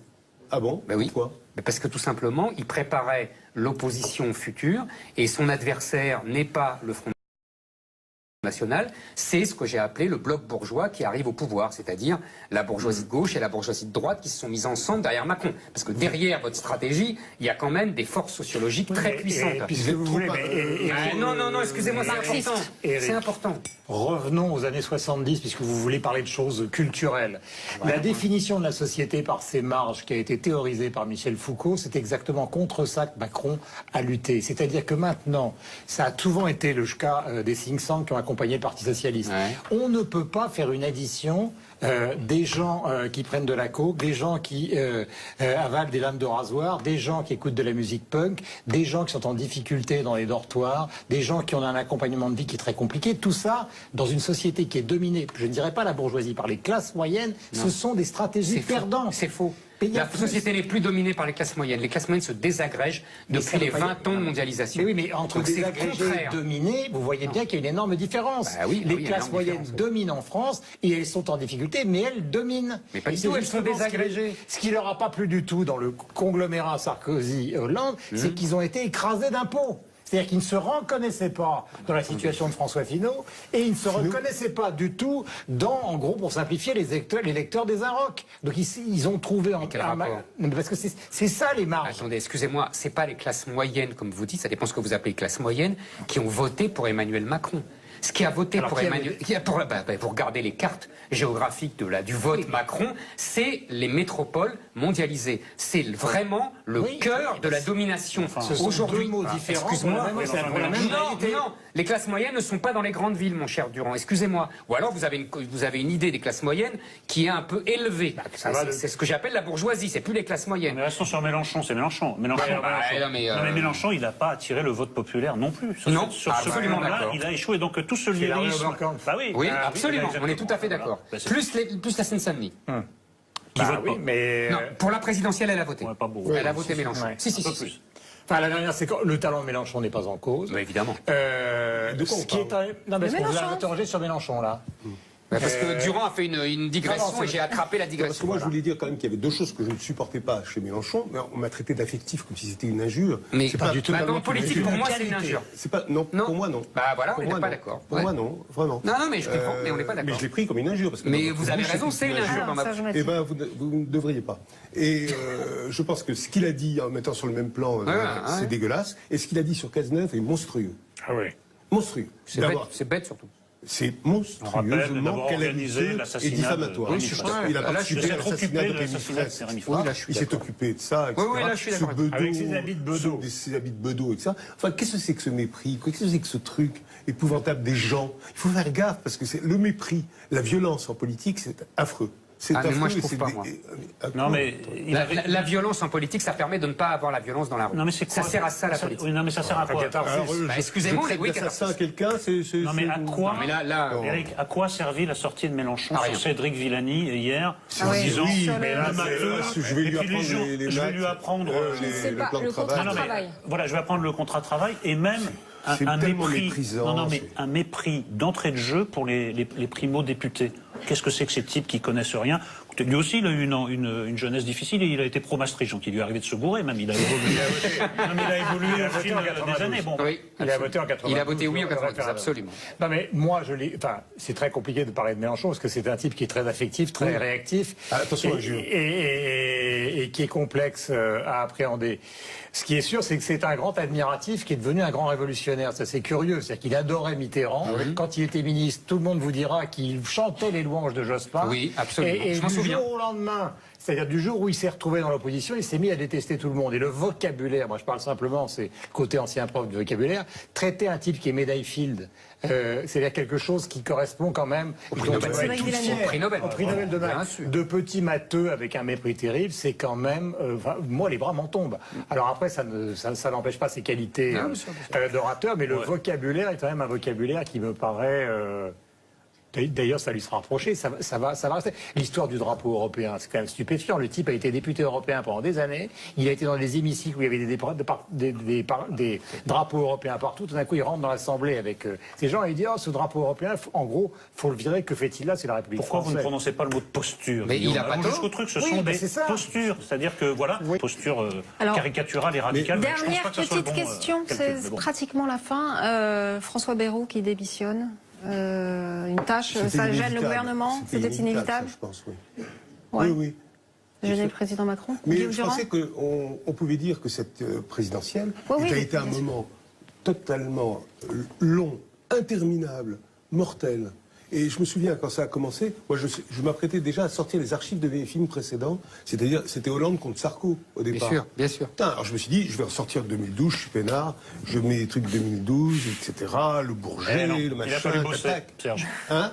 Ah bon? Ben oui. Pourquoi? Parce que tout simplement, il préparait l'opposition future et son adversaire n'est pas le Front National, c'est ce que j'ai appelé le bloc bourgeois qui arrive au pouvoir, c'est-à-dire la bourgeoisie de gauche et la bourgeoisie de droite qui se sont mises ensemble derrière Macron. Parce que derrière votre stratégie, il y a quand même des forces sociologiques très puissantes. Non, excusez-moi, c'est important. C'est important. Revenons aux années 70, puisque vous voulez parler de choses culturelles. La définition de la société par ses marges, qui a été théorisée par Michel Foucault, c'est exactement contre ça que Macron a lutté. C'est-à-dire que maintenant, ça a souvent été le cas des think tanks qui ont accompagné le Parti socialiste. On ne peut pas faire une addition des gens qui prennent de la coke, des gens qui avalent des lames de rasoir, des gens qui écoutent de la musique punk, des gens qui sont en difficulté dans les dortoirs, des gens qui ont un accompagnement de vie qui est très compliqué. Tout ça, dans une société qui est dominée, je ne dirais pas la bourgeoisie, par les classes moyennes, ce sont des stratégies perdantes. C'est faux. La société n'est plus dominée par les classes moyennes. Les classes moyennes se désagrègent depuis les 20 ans de mondialisation. Mais oui, mais entre désagrégés et dominés, vous voyez bien qu'il y a une énorme différence. Les classes moyennes dominent en France et elles sont en difficulté, mais elles dominent. Mais pas du tout, elles sont désagrégées. Ce qui leur a pas plu du tout dans le conglomérat Sarkozy-Hollande, c'est qu'ils ont été écrasés d'impôts. C'est-à-dire qu'ils ne se reconnaissaient pas dans la situation de François Finot et ils ne se reconnaissaient pas du tout dans, en gros, pour simplifier, les lecteurs des Inrocks. Donc ils ont trouvé parce que c'est ça les marges. Attendez, excusez-moi, c'est pas les classes moyennes, comme vous dites, ça dépend ce que vous appelez classes moyennes, qui ont voté pour Emmanuel Macron. Ce qui a voté pour Emmanuel, pour regarder les cartes géographiques du vote Macron, c'est les métropoles mondialisées. C'est vraiment le cœur de la domination. Aujourd'hui, excuse-moi, non, les classes moyennes ne sont pas dans les grandes villes, mon cher Durand. Excusez-moi. Ou alors vous avez une idée des classes moyennes qui est un peu élevée. C'est ce que j'appelle la bourgeoisie. C'est plus les classes moyennes. Mais restons sur Mélenchon. C'est Mélenchon. Mais Mélenchon, il n'a pas attiré le vote populaire non plus. Sur ce point-là, il a échoué. Donc tout ce liérisme. Oui, absolument. On est tout à fait d'accord. Plus la Seine-Saint-Denis. Qui vote pas. Non, pour la présidentielle, elle a voté. Elle a voté Mélenchon. Si. Enfin, la dernière, c'est que le talent de Mélenchon n'est pas en cause. Oui, évidemment. De quoi on parle ? Non, mais est-ce qu'on vous a interrogé sur Mélenchon, là ? Parce que Durand a fait une digression et j'ai attrapé la digression. Parce que moi, je voulais dire quand même qu'il y avait deux choses que je ne supportais pas chez Mélenchon. Mais on m'a traité d'affectif comme si c'était une injure. Mais c'est pas du tout. En politique, pour moi, c'est une injure. Non, pour moi, non. Bah voilà, on n'est pas d'accord. Pour moi, non, vraiment. Non, mais je comprends, mais on n'est pas d'accord. Mais je l'ai pris comme une injure. Mais vous avez raison, c'est une injure dans ma bouche. Eh bien, vous ne devriez pas. Et je pense que ce qu'il a dit en mettant sur le même plan, c'est dégueulasse. Et ce qu'il a dit sur Cazeneuve est monstrueux. Ah oui. Monstrueux. C'est bête surtout. C'est monstrueusement calamiteux et diffamatoire. Il a participé à l'assassinat de Rémi Fraisse. Il s'est occupé de ça, etc. Oui, là, je suis d'accord. Avec ses habits de bedeau. Ses habits de bedeau, etc. Enfin, qu'est-ce que c'est que ce mépris? Qu'est-ce que c'est que ce truc épouvantable des gens? Il faut faire gaffe, parce que c'est le mépris, la violence en politique, c'est affreux. Mais moi je trouve pas. Non, mais la violence en politique, ça permet de ne pas avoir la violence dans la rue. Non, mais c'est quoi, ça sert à ça la politique. Non, mais ça sert à quoi? Excusez-moi, oui, assassin à quelqu'un, c'est. Non, mais à quoi, Eric, à quoi a servi la sortie de Mélenchon sur Cédric Villani hier, en disant je vais lui apprendre le contrat de travail. Voilà, je vais apprendre le contrat de travail et même un mépris d'entrée de jeu pour les primo-députés. Qu'est-ce que c'est que ces types qui connaissent rien? Lui aussi, il a eu une jeunesse difficile et il a été pro-Maastricht, donc il lui est arrivé de se bourrer même. Il a évolué au fil des années. Bon. Oui, il a voté en 92. Il a voté oui en 92, absolument. Non mais moi, c'est très compliqué de parler de Mélenchon parce que c'est un type qui est très affectif, très réactif. Attention, et qui est complexe à appréhender. Ce qui est sûr, c'est que c'est un grand admiratif qui est devenu un grand révolutionnaire. Ça, c'est curieux. C'est-à-dire qu'il adorait Mitterrand. Quand il était ministre, tout le monde vous dira qu'il chantait les louanges de Jospin. Oui, absolument. Et du jour au lendemain, c'est-à-dire du jour où il s'est retrouvé dans l'opposition, il s'est mis à détester tout le monde. Et le vocabulaire, moi je parle simplement, c'est côté ancien prof du vocabulaire, traiter un type qui est médaille Field, c'est-à-dire quelque chose qui correspond quand même au prix Nobel. Au prix Nobel de petits matheux avec un mépris terrible, c'est quand même... moi, les bras m'en tombent. Alors après, ça n'empêche pas ses qualités d'orateur, mais le vocabulaire est quand même un vocabulaire qui me paraît... D'ailleurs, ça lui sera reproché, ça va rester. L'histoire du drapeau européen, c'est quand même stupéfiant. Le type a été député européen pendant des années. Il a été dans des hémicycles où il y avait des drapeaux européens partout. Tout d'un coup, il rentre dans l'Assemblée avec ces gens et il dit ce drapeau européen, en gros, faut le virer. Que fait-il là? C'est la République française. Pourquoi vous ne prononcez pas le mot de posture? Mais il a pas jusqu'au truc, ce sont des postures. C'est-à-dire que, voilà, posture caricaturale et radicale. Dernière petite question, c'est pratiquement la fin. François Bayrou qui démissionne. Une tâche, ça gêne le gouvernement? C'était inévitable, je pense, oui. Ouais. Oui. Gêner le président Macron? Mais je pensais qu'on pouvait dire que cette présidentielle a été un moment totalement long, interminable, mortel. Et je me souviens, quand ça a commencé, moi je m'apprêtais déjà à sortir les archives de mes films précédents, c'est-à-dire c'était Hollande contre Sarko au départ. Bien sûr. Alors je me suis dit, je vais ressortir 2012, je suis peinard, je mets les trucs de 2012, etc., le Bourget, le machin... Il a fallu bosser, Serge.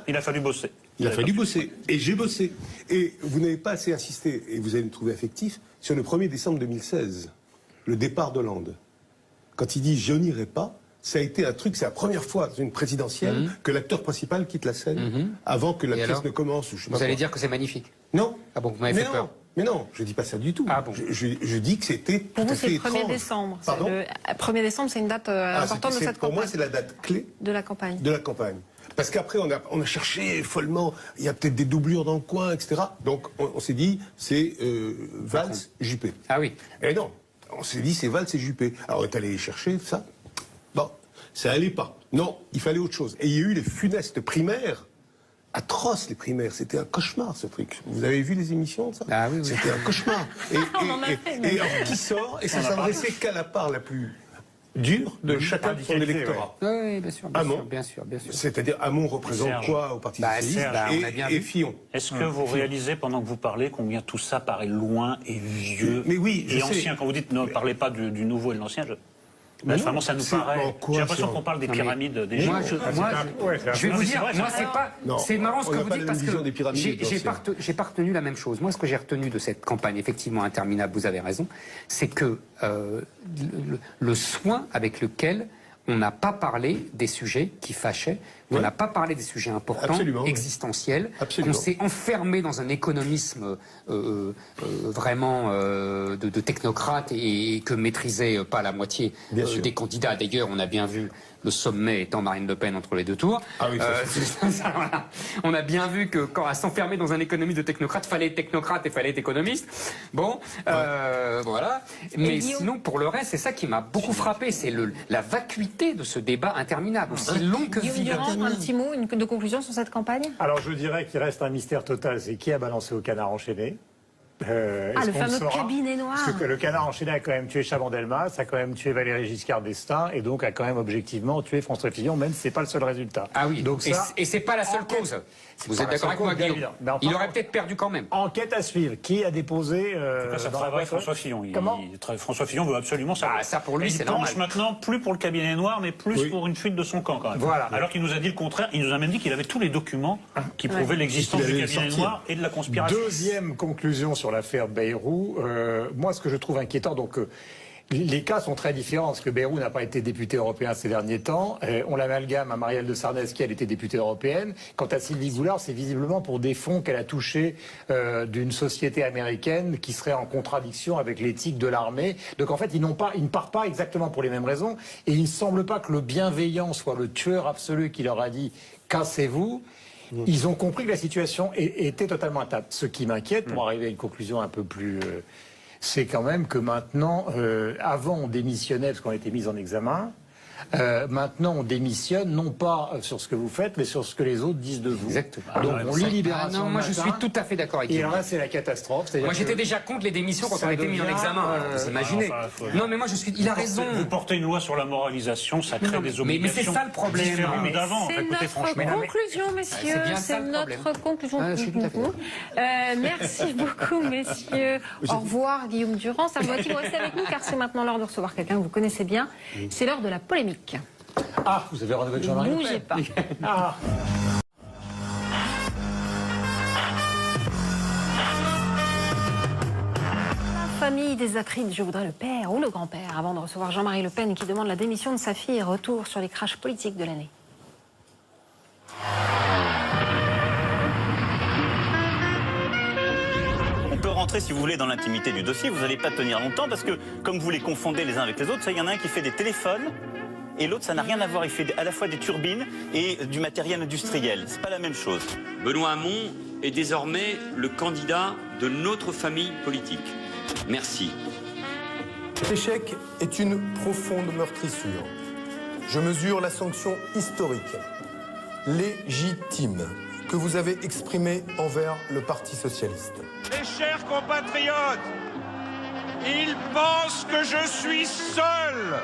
Il a fallu bosser. Il a fallu bosser. Et j'ai bossé. Et vous n'avez pas assez insisté, et vous allez me trouver affectif, sur le 1er décembre 2016, le départ d'Hollande. Quand il dit « je n'irai pas », ça a été un truc, c'est la première fois dans une présidentielle que l'acteur principal quitte la scène avant que la pièce ne commence. Vous allez dire que c'est magnifique? Non. Ah bon, vous m'avez fait peur. Mais non, je dis pas ça du tout. Ah bon. Je dis que c'était pour vous, c'est le 1er décembre. Pardon? Le 1er décembre, c'est une date importante de cette campagne. Pour moi, c'est la date clé de la campagne. Parce qu'après, on a cherché follement, il y a peut-être des doublures dans le coin, etc. Donc, on s'est dit, c'est Valls, Juppé. Ah oui. Et non, on s'est dit, c'est Valls et Juppé. Alors, on est allé chercher ça. Bon, ça allait pas. Non, il fallait autre chose. Et il y a eu les funestes primaires. Atroces, les primaires. C'était un cauchemar, ce truc. Vous avez vu les émissions de ça? Ah oui, oui. C'était un cauchemar. Et alors, qui sort? Et ça s'adressait qu'à la part la plus dur de chacun de son électorat. Oui, bien sûr. Bien sûr. C'est-à-dire Hamon représente Serge. quoi au Parti socialiste et Fillon. Est-ce que vous réalisez pendant que vous parlez combien tout ça paraît loin et vieux et ancien? Quand vous dites ne parlez pas du nouveau et de l'ancien, vraiment, ça nous paraît. J'ai l'impression qu'on parle des pyramides des gens. Je vais vous dire, moi, c'est pas. C'est marrant ce que vous dites parce que j'ai pas retenu la même chose. Moi, ce que j'ai retenu de cette campagne, effectivement interminable, vous avez raison, c'est que le soin avec lequel on n'a pas parlé des sujets qui fâchaient, on n'a pas parlé des sujets importants, existentiels, on s'est enfermé dans un économisme vraiment de technocrate et que maîtrisait pas la moitié des candidats. D'ailleurs, on a bien vu le sommet étant Marine Le Pen entre les deux tours. Ah oui, voilà. On a bien vu que quand à s'enfermer dans un économisme de technocrate, fallait être technocrate et fallait être économiste. Bon, voilà. Mais sinon, pour le reste, c'est ça qui m'a beaucoup frappé, c'est la vacuité de ce débat interminable, aussi long que vilain. Un petit mot, de conclusion sur cette campagne? Alors je dirais qu'il reste un mystère total, c'est qui a balancé au canard enchaîné. Le fameux cabinet noir. Parce que le canard enchaîné a quand même tué Chaban-Delmas, a quand même tué Valéry Giscard d'Estaing, et donc a quand même objectivement tué François Fillon, même si c'est pas le seul résultat. Ah oui, donc et c'est pas la seule cause. Vous êtes d'accord avec moi, Guillaume? Il aurait peut-être perdu quand même. Enquête à suivre. Qui a déposé ça travaille François Fillon. Comment François Fillon veut absolument ça. Ça pour lui, c'est normal. Il penche maintenant plus pour le cabinet noir, mais plus pour une fuite de son camp quand même. Voilà. Alors qu'il nous a dit le contraire. Il nous a même dit qu'il avait tous les documents qui prouvaient l'existence du cabinet noir et de la conspiration. Deuxième conclusion sur l'affaire Bayrou. Moi, ce que je trouve inquiétant, donc les cas sont très différents, parce que Bayrou n'a pas été député européen ces derniers temps. On l'amalgame à Marielle de Sarnez, qui elle était députée européenne. Quant à Sylvie Goulard, c'est visiblement pour des fonds qu'elle a touchés d'une société américaine qui serait en contradiction avec l'éthique de l'armée. Donc en fait, ils ne partent pas exactement pour les mêmes raisons. Et il ne semble pas que le bienveillant soit le tueur absolu qui leur a dit « cassez-vous ». Ils ont compris que la situation était totalement intacte. Ce qui m'inquiète, pour arriver à une conclusion un peu plus... c'est quand même que maintenant, avant on démissionnait parce qu'on était mis en examen, maintenant on démissionne non pas sur ce que vous faites, mais sur ce que les autres disent de vous. Exactement. Donc on lit Libération. Non, moi je suis tout à fait d'accord avec vous. Et là c'est la catastrophe. Moi j'étais déjà contre les démissions quand on était mis en examen. Vous imaginez? Non mais moi je suis... Il a raison. Vous portez une loi sur la moralisation, ça crée des obligations. Mais c'est ça le problème. C'est notre conclusion, messieurs. C'est notre conclusion. Merci beaucoup, messieurs. Au revoir, Guillaume Durand. Ça va vous rester avec nous car c'est maintenant l'heure de recevoir quelqu'un que vous connaissez bien. C'est l'heure de la polémique. Ah, vous avez rendez-vous avec Jean-Marie Le Pen. Bougez pas. Ah. La famille des Acrides, je voudrais le père ou le grand-père avant de recevoir Jean-Marie Le Pen qui demande la démission de sa fille et retour sur les crashs politiques de l'année. On peut rentrer, si vous voulez, dans l'intimité du dossier. Vous n'allez pas tenir longtemps parce que, comme vous les confondez les uns avec les autres, il y en a un qui fait des téléphones et l'autre, ça n'a rien à voir. Il fait à la fois des turbines et du matériel industriel. C'est pas la même chose. Benoît Hamon est désormais le candidat de notre famille politique. Merci. Cet échec est une profonde meurtrissure. Je mesure la sanction historique, légitime, que vous avez exprimée envers le Parti socialiste. Mes chers compatriotes, ils pensent que je suis seul.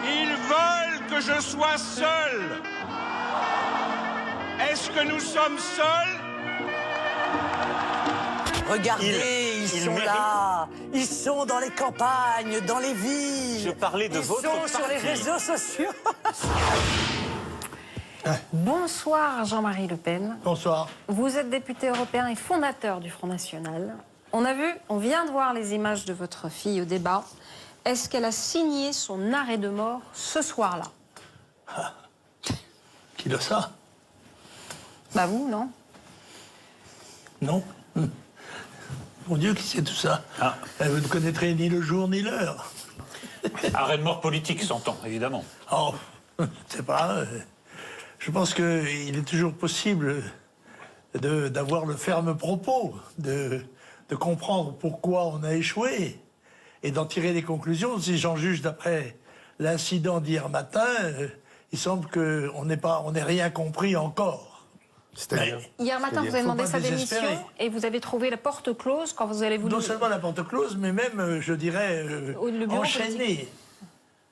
Ils veulent que je sois seul. Est-ce que nous sommes seuls? Regardez, ils sont là. Ils sont dans les campagnes, dans les villes. Je parlais de votre parti. Ils sont sur les réseaux sociaux. Bonsoir Jean-Marie Le Pen. Bonsoir. Vous êtes député européen et fondateur du Front National. On vient de voir les images de votre fille au débat. Est-ce qu'elle a signé son arrêt de mort ce soir-là? Qui le sait? Bah vous, non? Non. Mon Dieu, qui sait tout ça? Vous ne connaîtrez ni le jour ni l'heure. Arrêt de mort politique, s'entend, évidemment. Oh, c'est pas... Je pense qu'il est toujours possible d'avoir le ferme propos, de comprendre pourquoi on a échoué et d'en tirer des conclusions. Si j'en juge d'après l'incident d'hier matin, il semble qu'on n'ait rien compris encore. Hier matin, vous avez demandé sa démission et vous avez trouvé la porte close quand vous avez voulu... Non seulement la porte close, mais même, je dirais, enchaînée.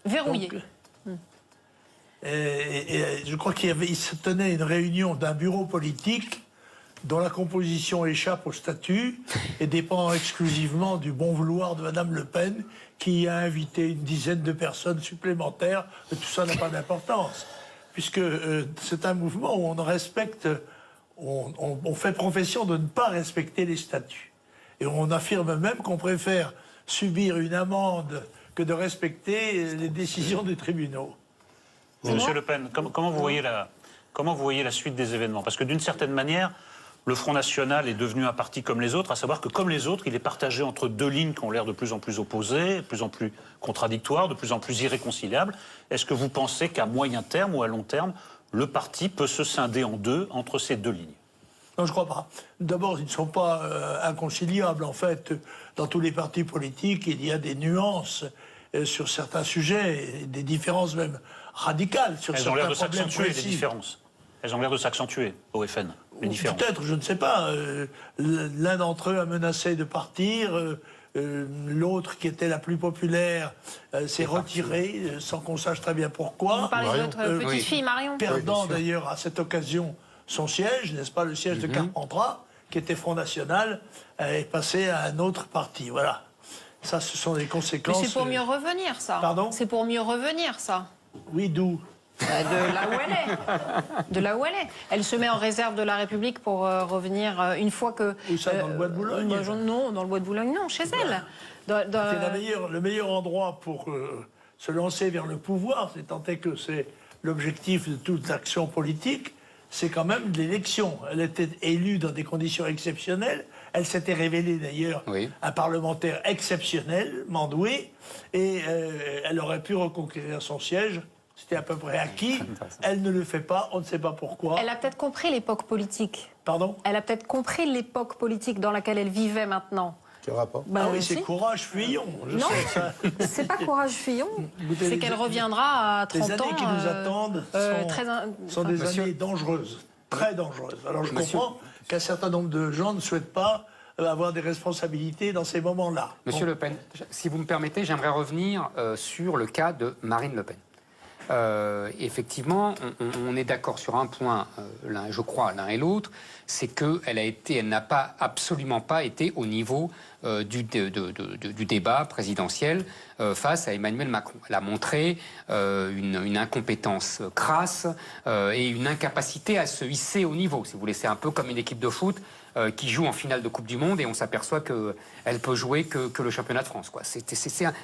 Verrouillée. Et je crois qu'il se tenait une réunion d'un bureau politique dont la composition échappe au statut et dépend exclusivement du bon vouloir de Mme Le Pen, qui a invité une dizaine de personnes supplémentaires. Tout ça n'a pas d'importance, puisque c'est un mouvement où on respecte, on fait profession de ne pas respecter les statuts. Et on affirme même qu'on préfère subir une amende que de respecter les décisions des tribunaux. Monsieur Le Pen, comment vous voyez la suite des événements? Parce que d'une certaine manière, le Front National est devenu un parti comme les autres, à savoir que comme les autres, il est partagé entre deux lignes qui ont l'air de plus en plus opposées, de plus en plus contradictoires, de plus en plus irréconciliables. Est-ce que vous pensez qu'à moyen terme ou à long terme, le parti peut se scinder en deux entre ces deux lignes? Non, je ne crois pas. D'abord, ils ne sont pas inconciliables. En fait, dans tous les partis politiques, il y a des nuances sur certains sujets, et des différences même radicales sur certains problèmes. Elles ont l'air de s'accentuer, les différences. Elles ont l'air de s'accentuer au FN, les différences. Peut-être, je ne sais pas. L'un d'entre eux a menacé de partir. L'autre, qui était la plus populaire, s'est retirée, sans qu'on sache très bien pourquoi. Vous parlez de votre petite-fille, Marion. Perdant d'ailleurs à cette occasion son siège, n'est-ce pas, le siège de Carpentras, qui était Front National, est passé à un autre parti. Voilà. Ça, ce sont des conséquences... Mais c'est pour mieux revenir, ça. Pardon? C'est pour mieux revenir, ça. Oui, d'où? De là où elle est. De là où elle est. Elle se met en réserve de la République pour revenir une fois que... Où ça, dans le bois de Boulogne? Non, dans le bois de Boulogne, non, chez elle. C'est le meilleur endroit pour se lancer vers le pouvoir, c'est tant est que c'est l'objectif de toute action politique, c'est quand même l'élection. Elle était élue dans des conditions exceptionnelles. Elle s'était révélée d'ailleurs un parlementaire exceptionnellement doué, et elle aurait pu reconquérir son siège. C'était à peu près acquis. Elle ne le fait pas, on ne sait pas pourquoi. Elle a peut-être compris l'époque politique. Pardon? Elle a peut-être compris l'époque politique dans laquelle elle vivait maintenant. Quel rapport? Ah oui, c'est Courage Fillon. Non, c'est pas Courage Fillon. C'est qu'elle reviendra à 30 ans. Les années qui nous attendent sont des années dangereuses, très dangereuses. Alors je comprends qu'un certain nombre de gens ne souhaitent pas avoir des responsabilités dans ces moments-là. Monsieur Le Pen, si vous me permettez, j'aimerais revenir sur le cas de Marine Le Pen. Effectivement, on est d'accord sur un point, je crois, l'un et l'autre, c'est qu'elle n'a absolument pas été au niveau du débat présidentiel face à Emmanuel Macron. Elle a montré une incompétence crasse et une incapacité à se hisser au niveau. Si vous voulez, c'est un peu comme une équipe de foot qui joue en finale de Coupe du Monde et on s'aperçoit qu'elle peut jouer que le championnat de France.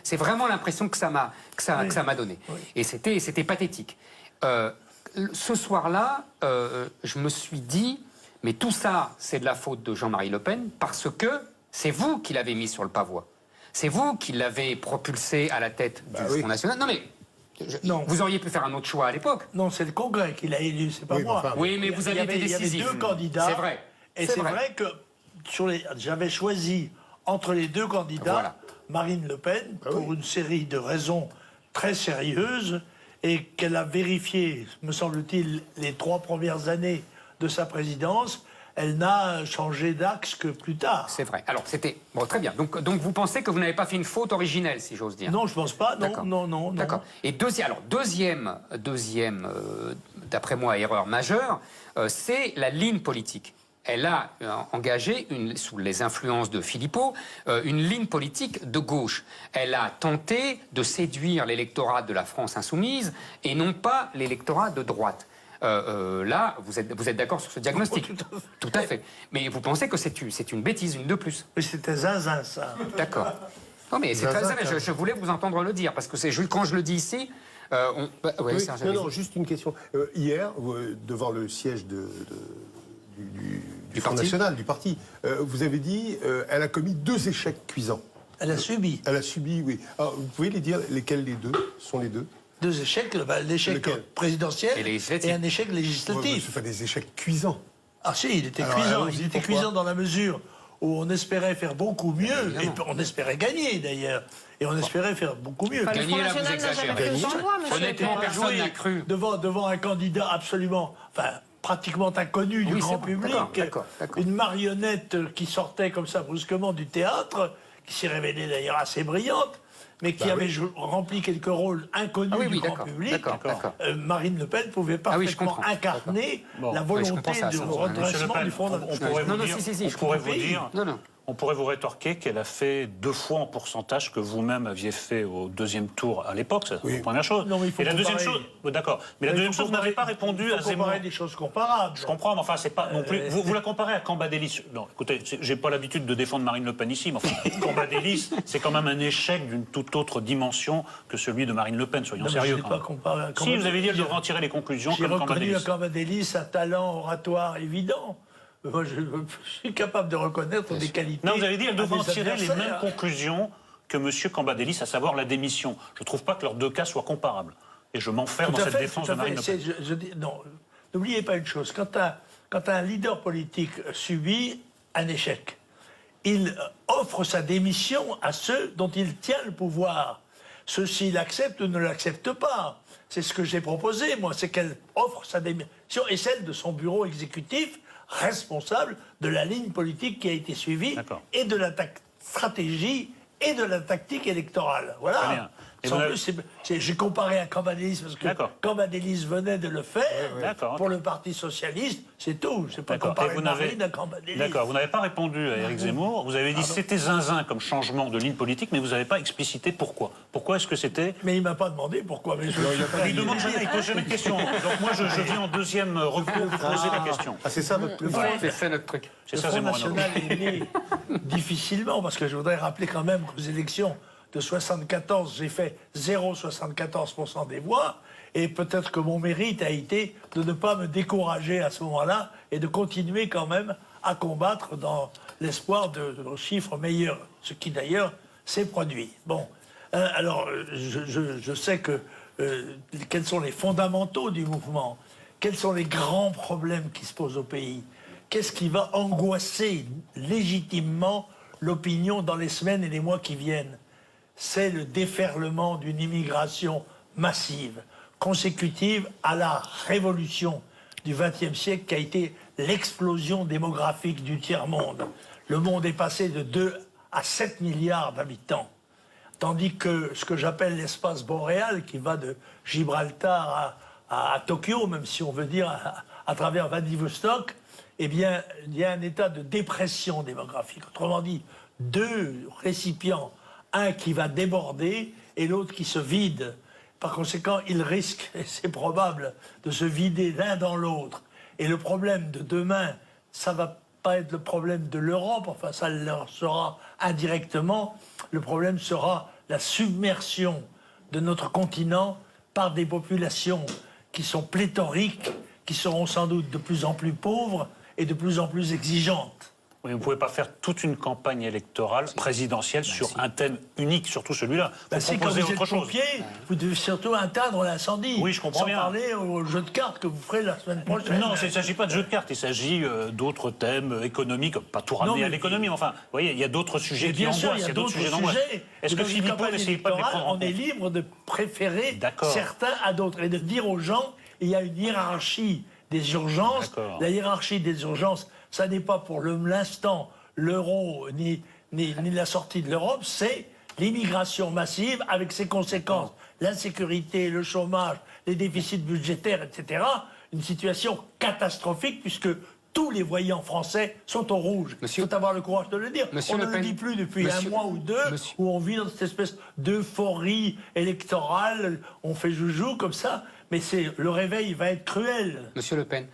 C'est vraiment l'impression que ça m'a donné. Oui. Et c'était pathétique. Ce soir-là, je me suis dit, mais tout ça, c'est de la faute de Jean-Marie Le Pen parce que c'est vous qui l'avez mis sur le pavois. C'est vous qui l'avez propulsé à la tête du Front National. Non mais... Non. Vous auriez pu faire un autre choix à l'époque. Non, c'est le Congrès qui l'a élu, c'est pas moi. Enfin, oui, mais vous avez été décisif. Il y avait deux candidats. C'est vrai. Et c'est vrai que j'avais choisi entre les deux candidats Marine Le Pen pour une série de raisons très sérieuses et qu'elle a vérifié, me semble-t-il, les 3 premières années de sa présidence. Elle n'a changé d'axe que plus tard. C'est vrai. Alors, c'était... Bon, très bien. Donc vous pensez que vous n'avez pas fait une faute originelle, si j'ose dire? Non, je pense pas. Non. D'accord. Et deuxième, d'après moi, erreur majeure, c'est la ligne politique. Elle a engagé, sous les influences de Philippot, une ligne politique de gauche. Elle a tenté de séduire l'électorat de la France insoumise et non pas l'électorat de droite. Là, vous êtes d'accord sur ce diagnostic? Tout à fait. Mais vous pensez que c'est une bêtise, une de plus? Mais c'était zinzin, ça. D'accord. Non, mais c'est très zinzin. Je voulais vous entendre le dire, parce que quand je le dis ici... non, juste une question. Hier, devant le siège du Front National, du parti, vous avez dit elle a commis 2 échecs cuisants. Elle a subi. Elle a subi, oui. Alors, vous pouvez dire lesquels les deux sont les deux? 2 échecs, l'échec présidentiel et un échec législatif. Ce sont des échecs cuisants. Ah si, il était cuisant. Il était cuisant dans la mesure où on espérait faire beaucoup mieux, et on espérait gagner d'ailleurs, et on espérait faire beaucoup mieux. Gagner, là, vous exagérez. Honnêtement, personne n'a cru. Devant un candidat absolument... Enfin, pratiquement inconnue du grand bon, public, d'accord. une marionnette qui sortait comme ça brusquement du théâtre, qui s'est révélée d'ailleurs assez brillante, mais qui avait rempli quelques rôles inconnus du grand public. Marine Le Pen pouvait parfaitement incarner la volonté de redressement du Front National. On pourrait vous rétorquer qu'elle a fait 2 fois en pourcentage que vous-même aviez fait au 2e tour à l'époque. C'est la première chose. Non, mais il faut et la deuxième chose, d'accord. Mais la deuxième chose, vous n'avez pas répondu à Zemmour. Des choses comparables. Je comprends, mais enfin, c'est pas non plus. Vous la comparez à Cambadélis. Non, écoutez, j'ai pas l'habitude de défendre Marine Le Pen ici, mais enfin, Cambadélis, c'est quand même un échec d'une toute autre dimension que celui de Marine Le Pen. Soyons sérieux. Je pas comparé à si vous avez dit, elle devrait en tirer les conclusions. J'ai reconnu à Cambadélis un talent oratoire évident. Moi, je suis capable de reconnaître des qualités. Non, vous avez dit qu'elle devrait en tirer les mêmes conclusions que M. Cambadélis, à savoir la démission. Je ne trouve pas que leurs 2 cas soient comparables. Et je m'enferme dans cette défense de Marine Le Pen. Non, n'oubliez pas une chose. Quand un leader politique subit un échec, il offre sa démission à ceux dont il tient le pouvoir. Ceux-ci l'acceptent ou ne l'acceptent pas. C'est ce que j'ai proposé, moi, c'est qu'elle offre sa démission et celle de son bureau exécutif, responsable de la ligne politique qui a été suivie et de la stratégie et de la tactique électorale. Voilà. Sans plus, j'ai comparé à Cambadélis parce que Cambadélis venait de le faire pour le Parti Socialiste, c'est tout. Je n'ai pas comparé Marine à Cambadélis. D'accord, vous n'avez pas répondu à Éric Zemmour. Vous avez dit c'était zinzin comme changement de ligne politique, mais vous n'avez pas explicité pourquoi. Pourquoi est-ce que c'était... Mais il ne m'a pas demandé pourquoi. Mais il demande jamais, il pose jamais de questions. Donc moi, je viens en deuxième recours vous poser la question. Ah, c'est ça votre truc. C'est ça notre truc. Le Front National est né difficilement, parce que je voudrais rappeler quand même qu'aux élections de 74, j'ai fait 0,74% des voix, et peut-être que mon mérite a été de ne pas me décourager à ce moment-là et de continuer quand même à combattre dans l'espoir de chiffres meilleurs, ce qui d'ailleurs s'est produit. Bon, alors je sais que quels sont les fondamentaux du mouvement, quels sont les grands problèmes qui se posent au pays, qu'est-ce qui va angoisser légitimement l'opinion dans les semaines et les mois qui viennent. C'est le déferlement d'une immigration massive, consécutive à la révolution du XXe siècle qui a été l'explosion démographique du tiers-monde. Le monde est passé de 2 à 7 milliards d'habitants, tandis que ce que j'appelle l'espace boréal, qui va de Gibraltar à Tokyo, même si on veut dire à travers Vladivostok, eh bien, il y a un état de dépression démographique. Autrement dit, 2 récipients, un qui va déborder et l'autre qui se vide. Par conséquent, ils risquent, et c'est probable, de se vider l'un dans l'autre. Et le problème de demain, ça ne va pas être le problème de l'Europe, enfin ça leur sera indirectement, le problème sera la submersion de notre continent par des populations qui sont pléthoriques, qui seront sans doute de plus en plus pauvres et de plus en plus exigeantes. Oui, vous ne pouvez pas faire toute une campagne électorale présidentielle sur un thème unique, surtout celui-là. Vous proposez autre chose. Vous devez surtout atteindre l'incendie. Oui, je comprends bien. Sans parler au jeu de cartes que vous ferez la semaine prochaine. Non, il ne s'agit pas de jeu de cartes, il s'agit d'autres thèmes économiques, pas tout ramener à l'économie, mais enfin, vous voyez, il y a d'autres sujets qui angoissent, il y a d'autres sujets d'angoisse. Est-ce que Philippot n'essaye pas de les prendre en compte ? On est libre de préférer certains à d'autres et de dire aux gens, il y a une hiérarchie des urgences. La hiérarchie des urgences, ça n'est pas pour l'instant l'euro ni la sortie de l'Europe, c'est l'immigration massive avec ses conséquences, l'insécurité, le chômage, les déficits budgétaires, etc. Une situation catastrophique puisque tous les voyants français sont au rouge. Il faut avoir le courage de le dire. On ne le dit plus depuis un mois ou deux, où on vit dans cette espèce d'euphorie électorale, on fait joujou comme ça, mais le réveil va être cruel. Monsieur Le Pen,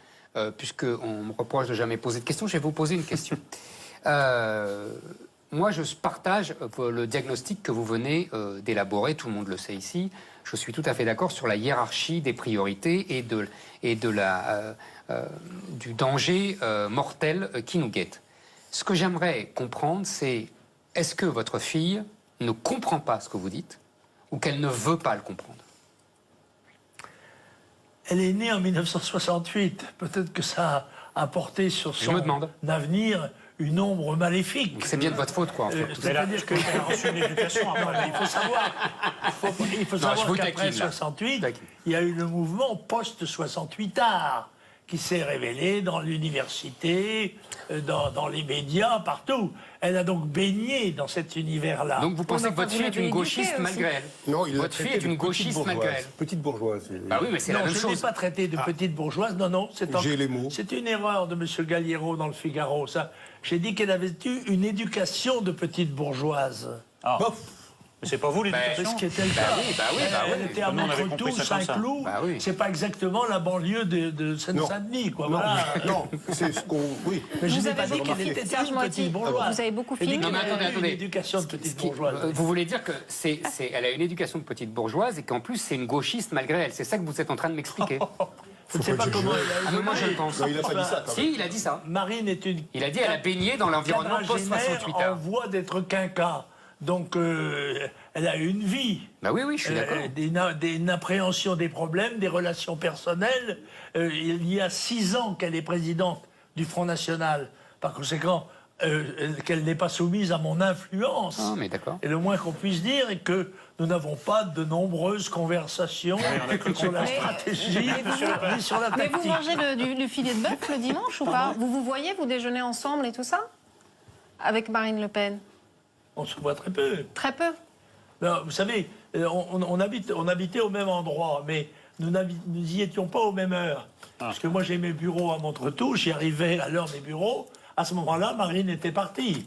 puisqu'on me reproche de jamais poser de questions, je vais vous poser une question. Moi, je partage le diagnostic que vous venez d'élaborer, tout le monde le sait ici. Je suis tout à fait d'accord sur la hiérarchie des priorités et du danger mortel qui nous guette. Ce que j'aimerais comprendre, c'est est-ce que votre fille ne comprend pas ce que vous dites ou qu'elle ne veut pas le comprendre? Elle est née en 1968. Peut-être que ça a apporté sur son avenir une ombre maléfique. C'est bien de votre faute, quoi. En fait. C'est-à-dire qu'elle a reçu une éducation. Il faut savoir qu'après 68, il y a eu le mouvement post-68 art, qui s'est révélée dans l'université, dans les médias, partout. Elle a donc baigné dans cet univers-là. Donc vous pensez que votre fille est une gauchiste malgré elle? Non, votre fille est une gauchiste malgré elle. Petite bourgeoise. Ah oui, mais c'est la même chose. Non, je ne l'ai pas traitée de petite bourgeoise. Non, non, J'ai les mots. c'est une erreur de M. Galliero dans le Figaro. Ça, j'ai dit qu'elle avait eu une éducation de petite bourgeoise. Ah. Mais c'est pas vous l'éducation? Ce qui était le cas. Elle était à Montretout, Saint-Cloud. C'est pas exactement la banlieue de Seine-Saint-Denis, quoi. Non, voilà. non, c'est ce qu'on... Oui. Mais je n'ai pas dit qu'elle était Serge une Moiti, petite bourgeoise. vous avez beaucoup filmé. Non, mais attendez. Une éducation de petite bourgeoise. Vous voulez dire que elle a une éducation de petite bourgeoise et qu'en plus c'est une gauchiste malgré elle. C'est ça que vous êtes en train de m'expliquer. Je ne sais pas comment elle a moi je le pense. Non, il a pas dit ça. Si, il a dit ça. Marine est une... Il a dit elle a baigné dans l'environnement post-68. en voie d'être quinquat. Donc, elle a une vie. Bah oui, je suis d'accord. Une appréhension des problèmes, des relations personnelles. Il y a 6 ans qu'elle est présidente du Front National. Par conséquent, qu'elle n'est pas soumise à mon influence. Ah, mais d'accord. Et le moins qu'on puisse dire est que nous n'avons pas de nombreuses conversations sur la stratégie, ni sur la tactique. Mais vous mangez du filet de bœuf le dimanche ou pas? Vous voyez, vous déjeunez ensemble et tout ça? Avec Marine Le Pen? On se voit très peu. Très peu. Non, vous savez, on habitait au même endroit, mais nous n'y étions pas aux mêmes heures. Parce que moi, j'ai mes bureaux à Montretout, j'y arrivais à l'heure des bureaux. À ce moment-là, Marine était partie.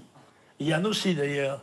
Yann aussi, d'ailleurs.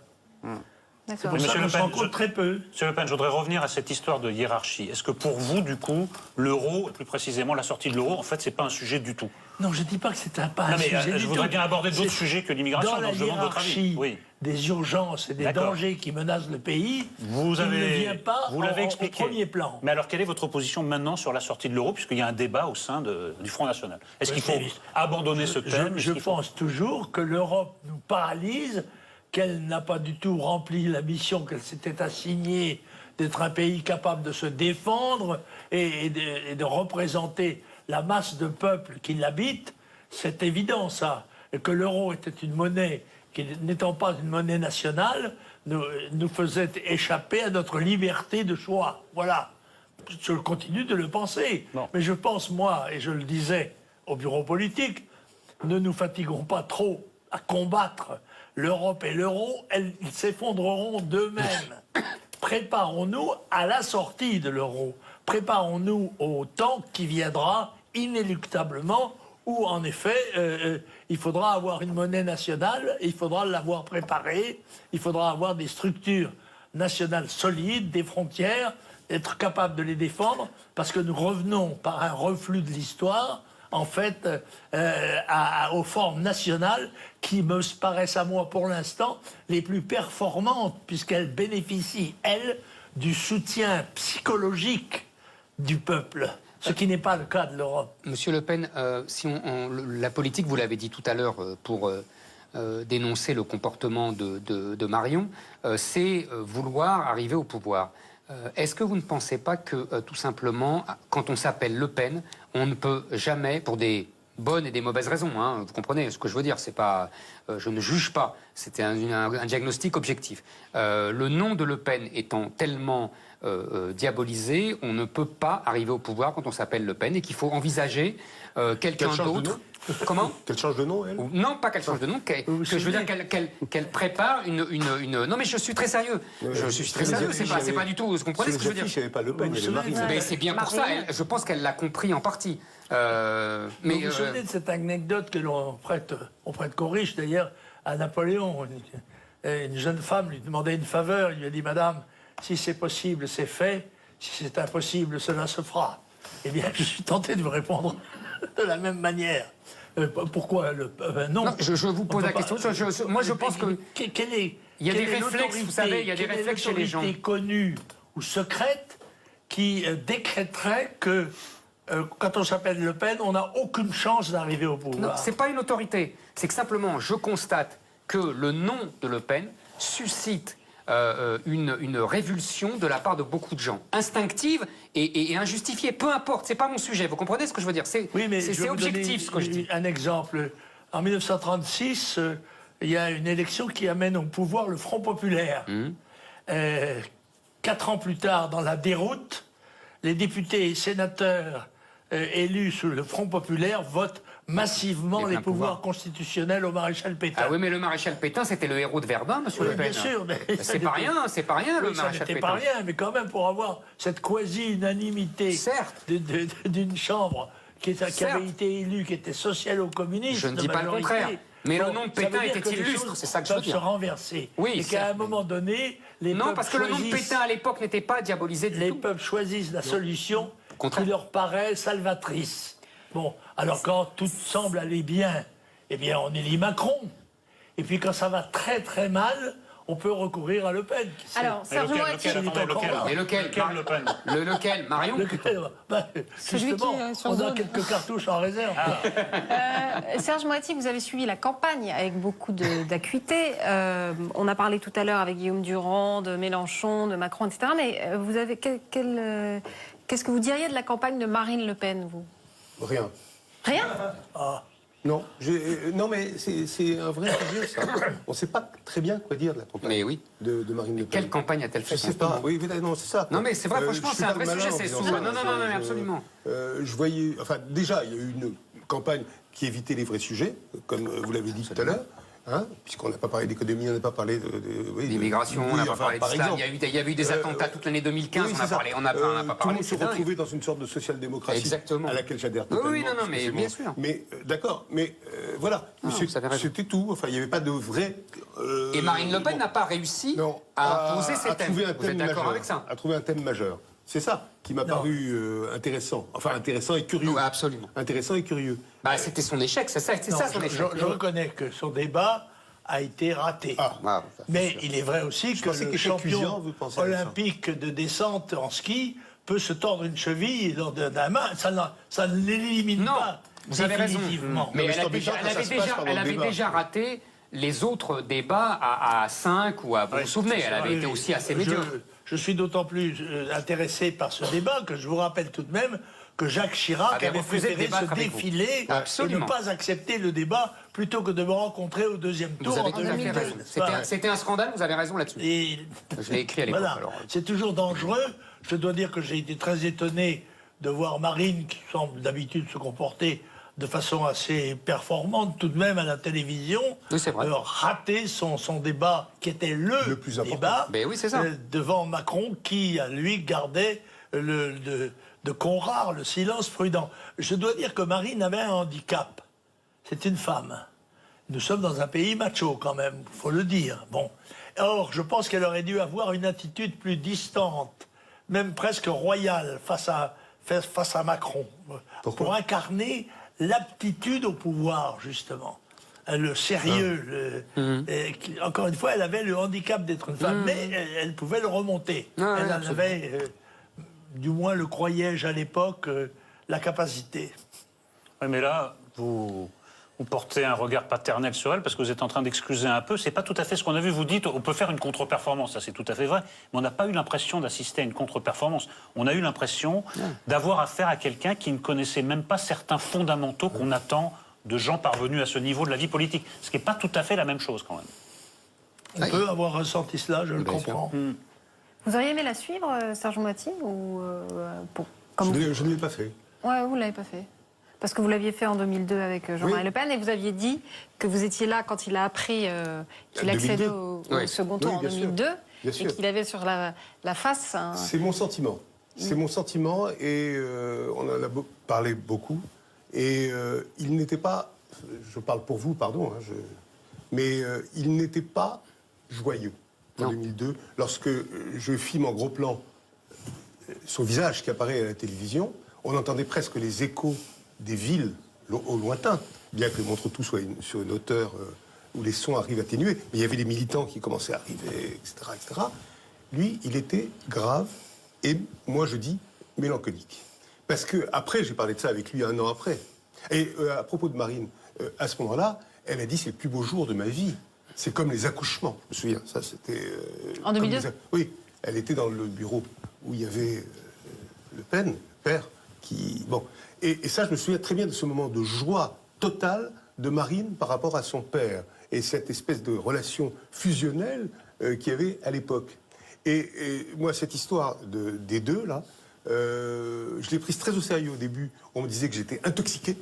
C'est pour ça qu'on se rencontre très peu. Monsieur Le Pen, je voudrais revenir à cette histoire de hiérarchie. Est-ce que pour vous, du coup, l'euro, et plus précisément la sortie de l'euro, en fait, c'est pas un sujet du tout? Non, je ne dis pas que c'est pas un sujet du tout. Je voudrais bien aborder d'autres sujets que l'immigration. Dans la hiérarchie des urgences et des dangers qui menacent le pays, il ne vient pas au premier plan. Mais alors, quelle est votre position maintenant sur la sortie de l'euro, puisqu'il y a un débat au sein du Front National? Est-ce qu'il faut abandonner ce thème? Je pense toujours que l'Europe nous paralyse, qu'elle n'a pas du tout rempli la mission qu'elle s'était assignée d'être un pays capable de se défendre et de représenter la masse de peuple qui l'habite. C'est évident, ça. Et que l'euro était une monnaie qui, n'étant pas une monnaie nationale, nous faisait échapper à notre liberté de choix. Voilà. Je continue de le penser. Non. Mais je pense, moi, et je le disais au bureau politique, ne nous fatiguons pas trop à combattre l'Europe et l'euro, ils s'effondreront d'eux-mêmes. Préparons-nous à la sortie de l'euro. Préparons-nous au temps qui viendra inéluctablement où, en effet, il faudra avoir une monnaie nationale, il faudra l'avoir préparée, il faudra avoir des structures nationales solides, des frontières, être capable de les défendre, parce que nous revenons par un reflux de l'histoire, en fait, aux formes nationales qui me paraissent à moi, pour l'instant, les plus performantes, puisqu'elles bénéficient, elles, du soutien psychologique du peuple. Ce qui n'est pas le cas de l'Europe. Monsieur Le Pen, si la politique, vous l'avez dit tout à l'heure, pour dénoncer le comportement de Marion, c'est vouloir arriver au pouvoir. Est-ce que vous ne pensez pas que, tout simplement, quand on s'appelle Le Pen, on ne peut jamais, pour des bonnes et des mauvaises raisons, hein, vous comprenez ce que je veux dire, c'est pas, je ne juge pas, c'était un diagnostic objectif. Le nom de Le Pen étant tellement diabolisé, on ne peut pas arriver au pouvoir quand on s'appelle Le Pen et qu'il faut envisager quelqu'un d'autre. Comment? Qu'elle change de nom, elle? Non, pas qu'elle change de nom, que je veux dire qu'elle prépare une... Non, mais je suis très sérieux. Je suis très sérieux, c'est pas du tout... Vous comprenez ce que je veux dire? Il n'y avait pas Le Pen, il y avait Marine. Mais c'est bien pour ça, je pense qu'elle l'a compris en partie. Mais vous vous souvenez de cette anecdote que l'on prête Coriche, d'ailleurs, à Napoléon. Une jeune femme lui demandait une faveur, il lui a dit « Madame, si c'est possible, c'est fait. Si c'est impossible, cela se fera. » Eh bien, je suis tenté de vous répondre de la même manière. Pourquoi non, je vous pose la question. Moi, je pense que... Il y a des réflexes, vous savez, il y a des réflexes chez les gens. Quelle est l'autorité connue ou secrète qui décréterait que, quand on s'appelle Le Pen, on n'a aucune chance d'arriver au pouvoir? Non, c'est pas une autorité. C'est que simplement, je constate que le nom de Le Pen suscite une révulsion de la part de beaucoup de gens, instinctive et injustifiée. Peu importe, c'est pas mon sujet. Vous comprenez ce que je veux dire? C'est objectif ce que je dis. Un exemple. En 1936, il y a une élection qui amène au pouvoir le Front populaire. 4 ans plus tard, dans la déroute, les députés et sénateurs élus sous le Front populaire votent massivement les pouvoirs constitutionnels au maréchal Pétain. Ah oui, mais le maréchal Pétain, c'était le héros de Verdun, monsieur Le Pen. Bien sûr, mais c'est pas rien, le maréchal Pétain. C'était pas rien, mais quand même pour avoir cette quasi-unanimité d'une chambre qui avait été élue, qui était socialo-communiste. Je ne dis pas le contraire. Mais le nom de Pétain était illustre, c'est ça que je veux dire. Se renverser. Oui, et qu'à un moment donné, les non, peuples parce que le nom de Pétain à l'époque n'était pas diabolisé du tout. Les peuples choisissent la solution qui leur paraît salvatrice. Bon, alors quand tout semble aller bien, eh bien on élit Macron. Et puis quand ça va très très mal, on peut recourir à Le Pen. Alors, Serge Moati. Lequel Le Pen. Lequel Marion Justement, on a quelques cartouches en réserve. Serge Moati, vous avez suivi la campagne avec beaucoup d'acuité. On a parlé tout à l'heure avec Guillaume Durand, de Mélenchon, de Macron, etc. Mais vous avez qu'est-ce que vous diriez de la campagne de Marine Le Pen, vous? Rien. Rien? Non, non, mais c'est un vrai sujet, ça. On ne sait pas très bien quoi dire de la campagne de Marine Le Pen. Quelle campagne a-t-elle fait? Je ne sais pas. Oui, non, c'est ça. Non, mais c'est vrai, franchement, c'est un vrai sujet. C'est sous. Non, absolument. Je voyais. Enfin, déjà, il y a eu une campagne qui évitait les vrais sujets, comme vous l'avez dit tout à l'heure. Hein, puisqu'on n'a pas parlé d'économie, on n'a pas parlé d'immigration, on n'a pas parlé d'islam. Il y a eu des attentats toute l'année 2015, on n'a pas parlé. Tout le monde se retrouvait dans une sorte de social-démocratie à laquelle j'adhère totalement. Oui, non, mais bien sûr. Mais d'accord, mais voilà, c'était tout. Enfin, il n'y avait pas de vrai... Et Marine Le Pen n'a pas réussi à imposer ses thèmes. Vous êtes d'accord avec ça? À trouver un thème majeur. C'est ça qui m'a paru intéressant. Enfin, intéressant et curieux. Oui, absolument. Intéressant et curieux. Bah, c'était son échec, c'est ça son échec. Je reconnais que son débat a été raté. Mais il est vrai aussi que le champion olympique de descente en ski peut se tordre une cheville d'un main. Ça ne l'élimine pas. Vous avez raison. Mais elle avait déjà raté les autres débats à 5 ou à... Vous vous souvenez, elle avait été aussi assez médiocre. Je suis d'autant plus intéressé par ce débat que je vous rappelle tout de même que Jacques Chirac avait préféré se défiler et ne pas accepter le débat plutôt que de me rencontrer au deuxième tour en 2002. C'était un scandale, vous avez raison là-dessus. Je l'ai écrit à l'époque. Voilà. C'est toujours dangereux. Je dois dire que j'ai été très étonné de voir Marine, qui semble d'habitude se comporter de façon assez performante tout de même à la télévision, rater son débat qui était le plus débat devant Macron qui, à lui, gardait de Conrart, le silence prudent. Je dois dire que Marine avait un handicap. C'est une femme. Nous sommes dans un pays macho quand même, il faut le dire. Bon. Or, je pense qu'elle aurait dû avoir une attitude plus distante, même presque royale, face à Macron, pour incarner l'aptitude au pouvoir, justement. Le sérieux. Encore une fois, elle avait le handicap d'être une femme, mais elle pouvait le remonter. Elle en avait, du moins le croyais-je à l'époque, la capacité. Oui, mais là, vous portez un regard paternel sur elle parce que vous êtes en train d'excuser un peu. C'est pas tout à fait ce qu'on a vu. Vous dites, on peut faire une contre-performance. Ça, c'est tout à fait vrai. Mais on n'a pas eu l'impression d'assister à une contre-performance. On a eu l'impression d'avoir affaire à quelqu'un qui ne connaissait même pas certains fondamentaux qu'on attend de gens parvenus à ce niveau de la vie politique. Ce qui n'est pas tout à fait la même chose, quand même. On peut avoir ressenti cela, je le comprends. Vous auriez aimé la suivre, Serge Moati, ou Je ne l'ai pas fait. Ouais, vous ne l'avez pas fait. Parce que vous l'aviez fait en 2002 avec Jean-Marie LePen et vous aviez dit que vous étiez là quand il a appris qu'il accédait au second tour en 2002 et qu'il avait sur la face un... C'est mon sentiment. C'est mon sentiment et on en a parlé beaucoup. Et il n'était pas, je parle pour vous, pardon, mais il n'était pas joyeux en 2002 lorsque je filme en gros plan son visage qui apparaît à la télévision. On entendait presque les échos des villes au lointain, bien que Montretout soit sur une hauteur où les sons arrivent atténués. Mais il y avait des militants qui commençaient à arriver, etc., etc. Lui, il était grave et, moi, je dis, mélancolique. Parce que après, j'ai parlé de ça avec lui 1 an après. Et à propos de Marine, à ce moment-là, elle a dit c'est le plus beau jour de ma vie. C'est comme les accouchements. Je me souviens, ça c'était... en 2002 Oui, elle était dans le bureau où il y avait Le Pen, le père, qui... Bon. Et ça, je me souviens très bien de ce moment de joie totale de Marine par rapport à son père. Et cette espèce de relation fusionnelle qu'il y avait à l'époque. Et moi, cette histoire des deux, là, je l'ai prise très au sérieux au début. On me disait que j'étais intoxiqué.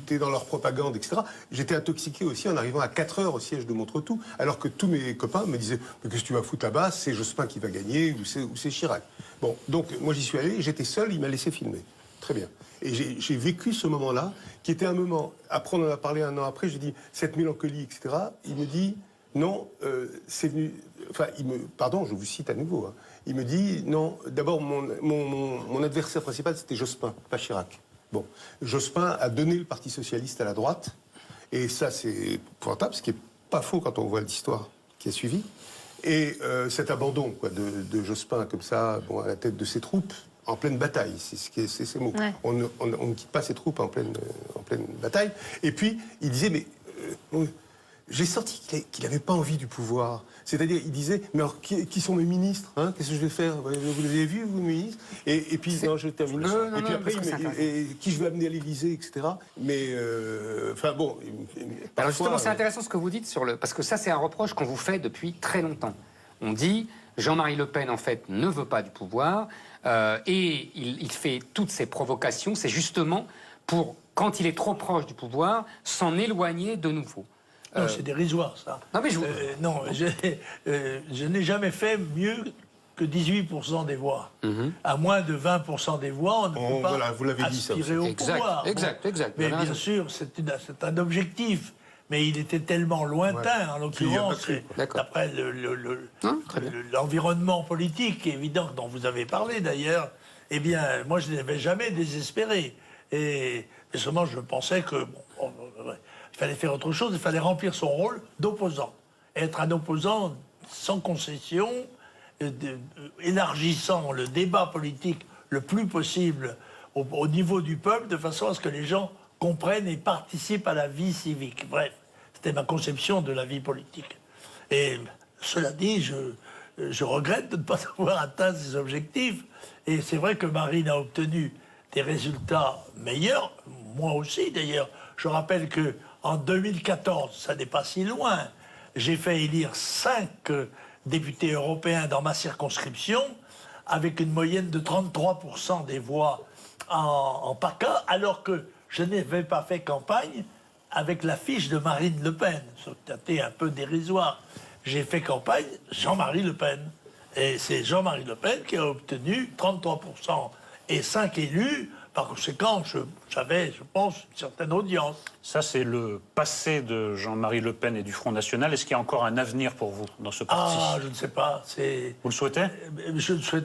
T'es dans leur propagande, etc. J'étais intoxiqué aussi en arrivant à 4 heures au siège de Montretout, alors que tous mes copains me disaient « Mais qu'est-ce que tu vas foutre là-bas? C'est Jospin qui va gagner ou c'est Chirac. » Bon, donc moi j'y suis allé, j'étais seul, il m'a laissé filmer. Très bien. Et j'ai vécu ce moment-là, qui était un moment... Après, on en a parlé un an après, j'ai dit « Cette mélancolie, etc. » Il me dit « Non, c'est venu... » Enfin, pardon, je vous cite à nouveau. Hein. Il me dit « Non, d'abord, mon adversaire principal, c'était Jospin, pas Chirac. » Bon, Jospin a donné le Parti socialiste à la droite, et ça c'est pointable, ce qui n'est pas faux quand on voit l'histoire qui a suivi. Et cet abandon quoi, de Jospin comme ça, bon, à la tête de ses troupes, en pleine bataille, c'est ces mots. Ouais. On ne quitte pas ses troupes en pleine bataille. Et puis, il disait, mais j'ai senti qu'il n'avait pas envie du pouvoir. C'est-à-dire, il disait, mais alors, qui sont mes ministres hein? Qu'est-ce que je vais faire? Vous les avez vus, vous, mes ministres? Et puis, non, je termine. Et puis après, qui je vais amener à l'Élysée, etc. Mais, enfin bon... Alors justement, c'est intéressant ce que vous dites, parce que ça, c'est un reproche qu'on vous fait depuis très longtemps. On dit, Jean-Marie Le Pen, en fait, ne veut pas du pouvoir, et il fait toutes ces provocations, c'est justement pour, quand il est trop proche du pouvoir, s'en éloigner de nouveau. Non, c'est dérisoire, ça. Non, mais je n'ai jamais fait mieux que 18% des voix. À moins de 20% des voix, on ne peut pas voilà, vous l'avez dit, aspirer au pouvoir. Exact. Mais bien sûr, c'est un objectif. Mais il était tellement lointain, en l'occurrence, d'après l'environnement politique évident dont vous avez parlé d'ailleurs, eh bien, moi, je n'avais jamais désespéré. Et seulement, je pensais que... Bon, il fallait faire autre chose, il fallait remplir son rôle d'opposant. Être un opposant sans concession, élargissant le débat politique le plus possible au niveau du peuple, de façon à ce que les gens comprennent et participent à la vie civique. Bref, c'était ma conception de la vie politique. Et cela dit, je regrette de ne pas avoir atteint ces objectifs. Et c'est vrai que Marine a obtenu des résultats meilleurs, moi aussi d'ailleurs. Je rappelle que en 2014, ça n'est pas si loin, j'ai fait élire 5 députés européens dans ma circonscription, avec une moyenne de 33% des voix en PACA, alors que je n'avais pas fait campagne avec l'affiche de Marine Le Pen. C'était un peu dérisoire. J'ai fait campagne Jean-Marie Le Pen. Et c'est Jean-Marie Le Pen qui a obtenu 33% et 5 élus. Par conséquent, j'avais, je pense, une certaine audience. Ça, c'est le passé de Jean-Marie Le Pen et du Front National. Est-ce qu'il y a encore un avenir pour vous dans ce parti? Ah, je ne sais pas. Vous le souhaitez?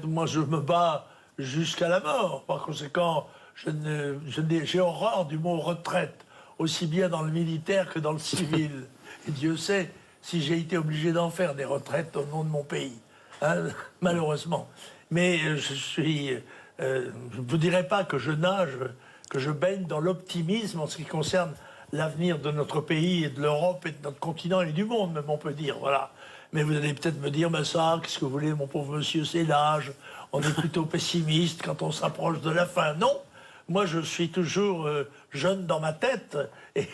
Moi, je me bats jusqu'à la mort. Par conséquent, j'ai horreur du mot retraite, aussi bien dans le militaire que dans le civil. Et Dieu sait si j'ai été obligé d'en faire des retraites au nom de mon pays, hein, malheureusement. Mais je ne vous dirai pas que je nage, que je baigne dans l'optimisme en ce qui concerne l'avenir de notre pays et de l'Europe et de notre continent et du monde, même on peut dire, voilà. Mais vous allez peut-être me dire, mais ça, qu'est-ce que vous voulez, mon pauvre monsieur, c'est l'âge, on est plutôt pessimiste quand on s'approche de la fin. Non, moi je suis toujours jeune dans ma tête et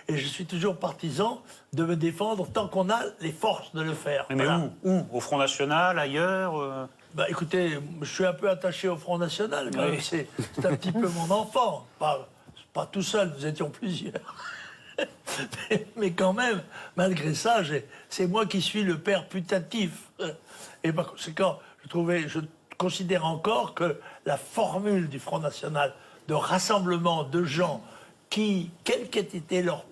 je suis toujours partisan de me défendre tant qu'on a les forces de le faire. Mais voilà. Où? Au Front National, ailleurs Bah, écoutez, je suis un peu attaché au Front National, quand même. C'est un petit peu mon enfant. Pas tout seul, nous étions plusieurs. mais quand même, malgré ça, c'est moi qui suis le père putatif. Et par conséquent, je considère encore que la formule du Front National de rassemblement de gens qui, quel qu'ait été leur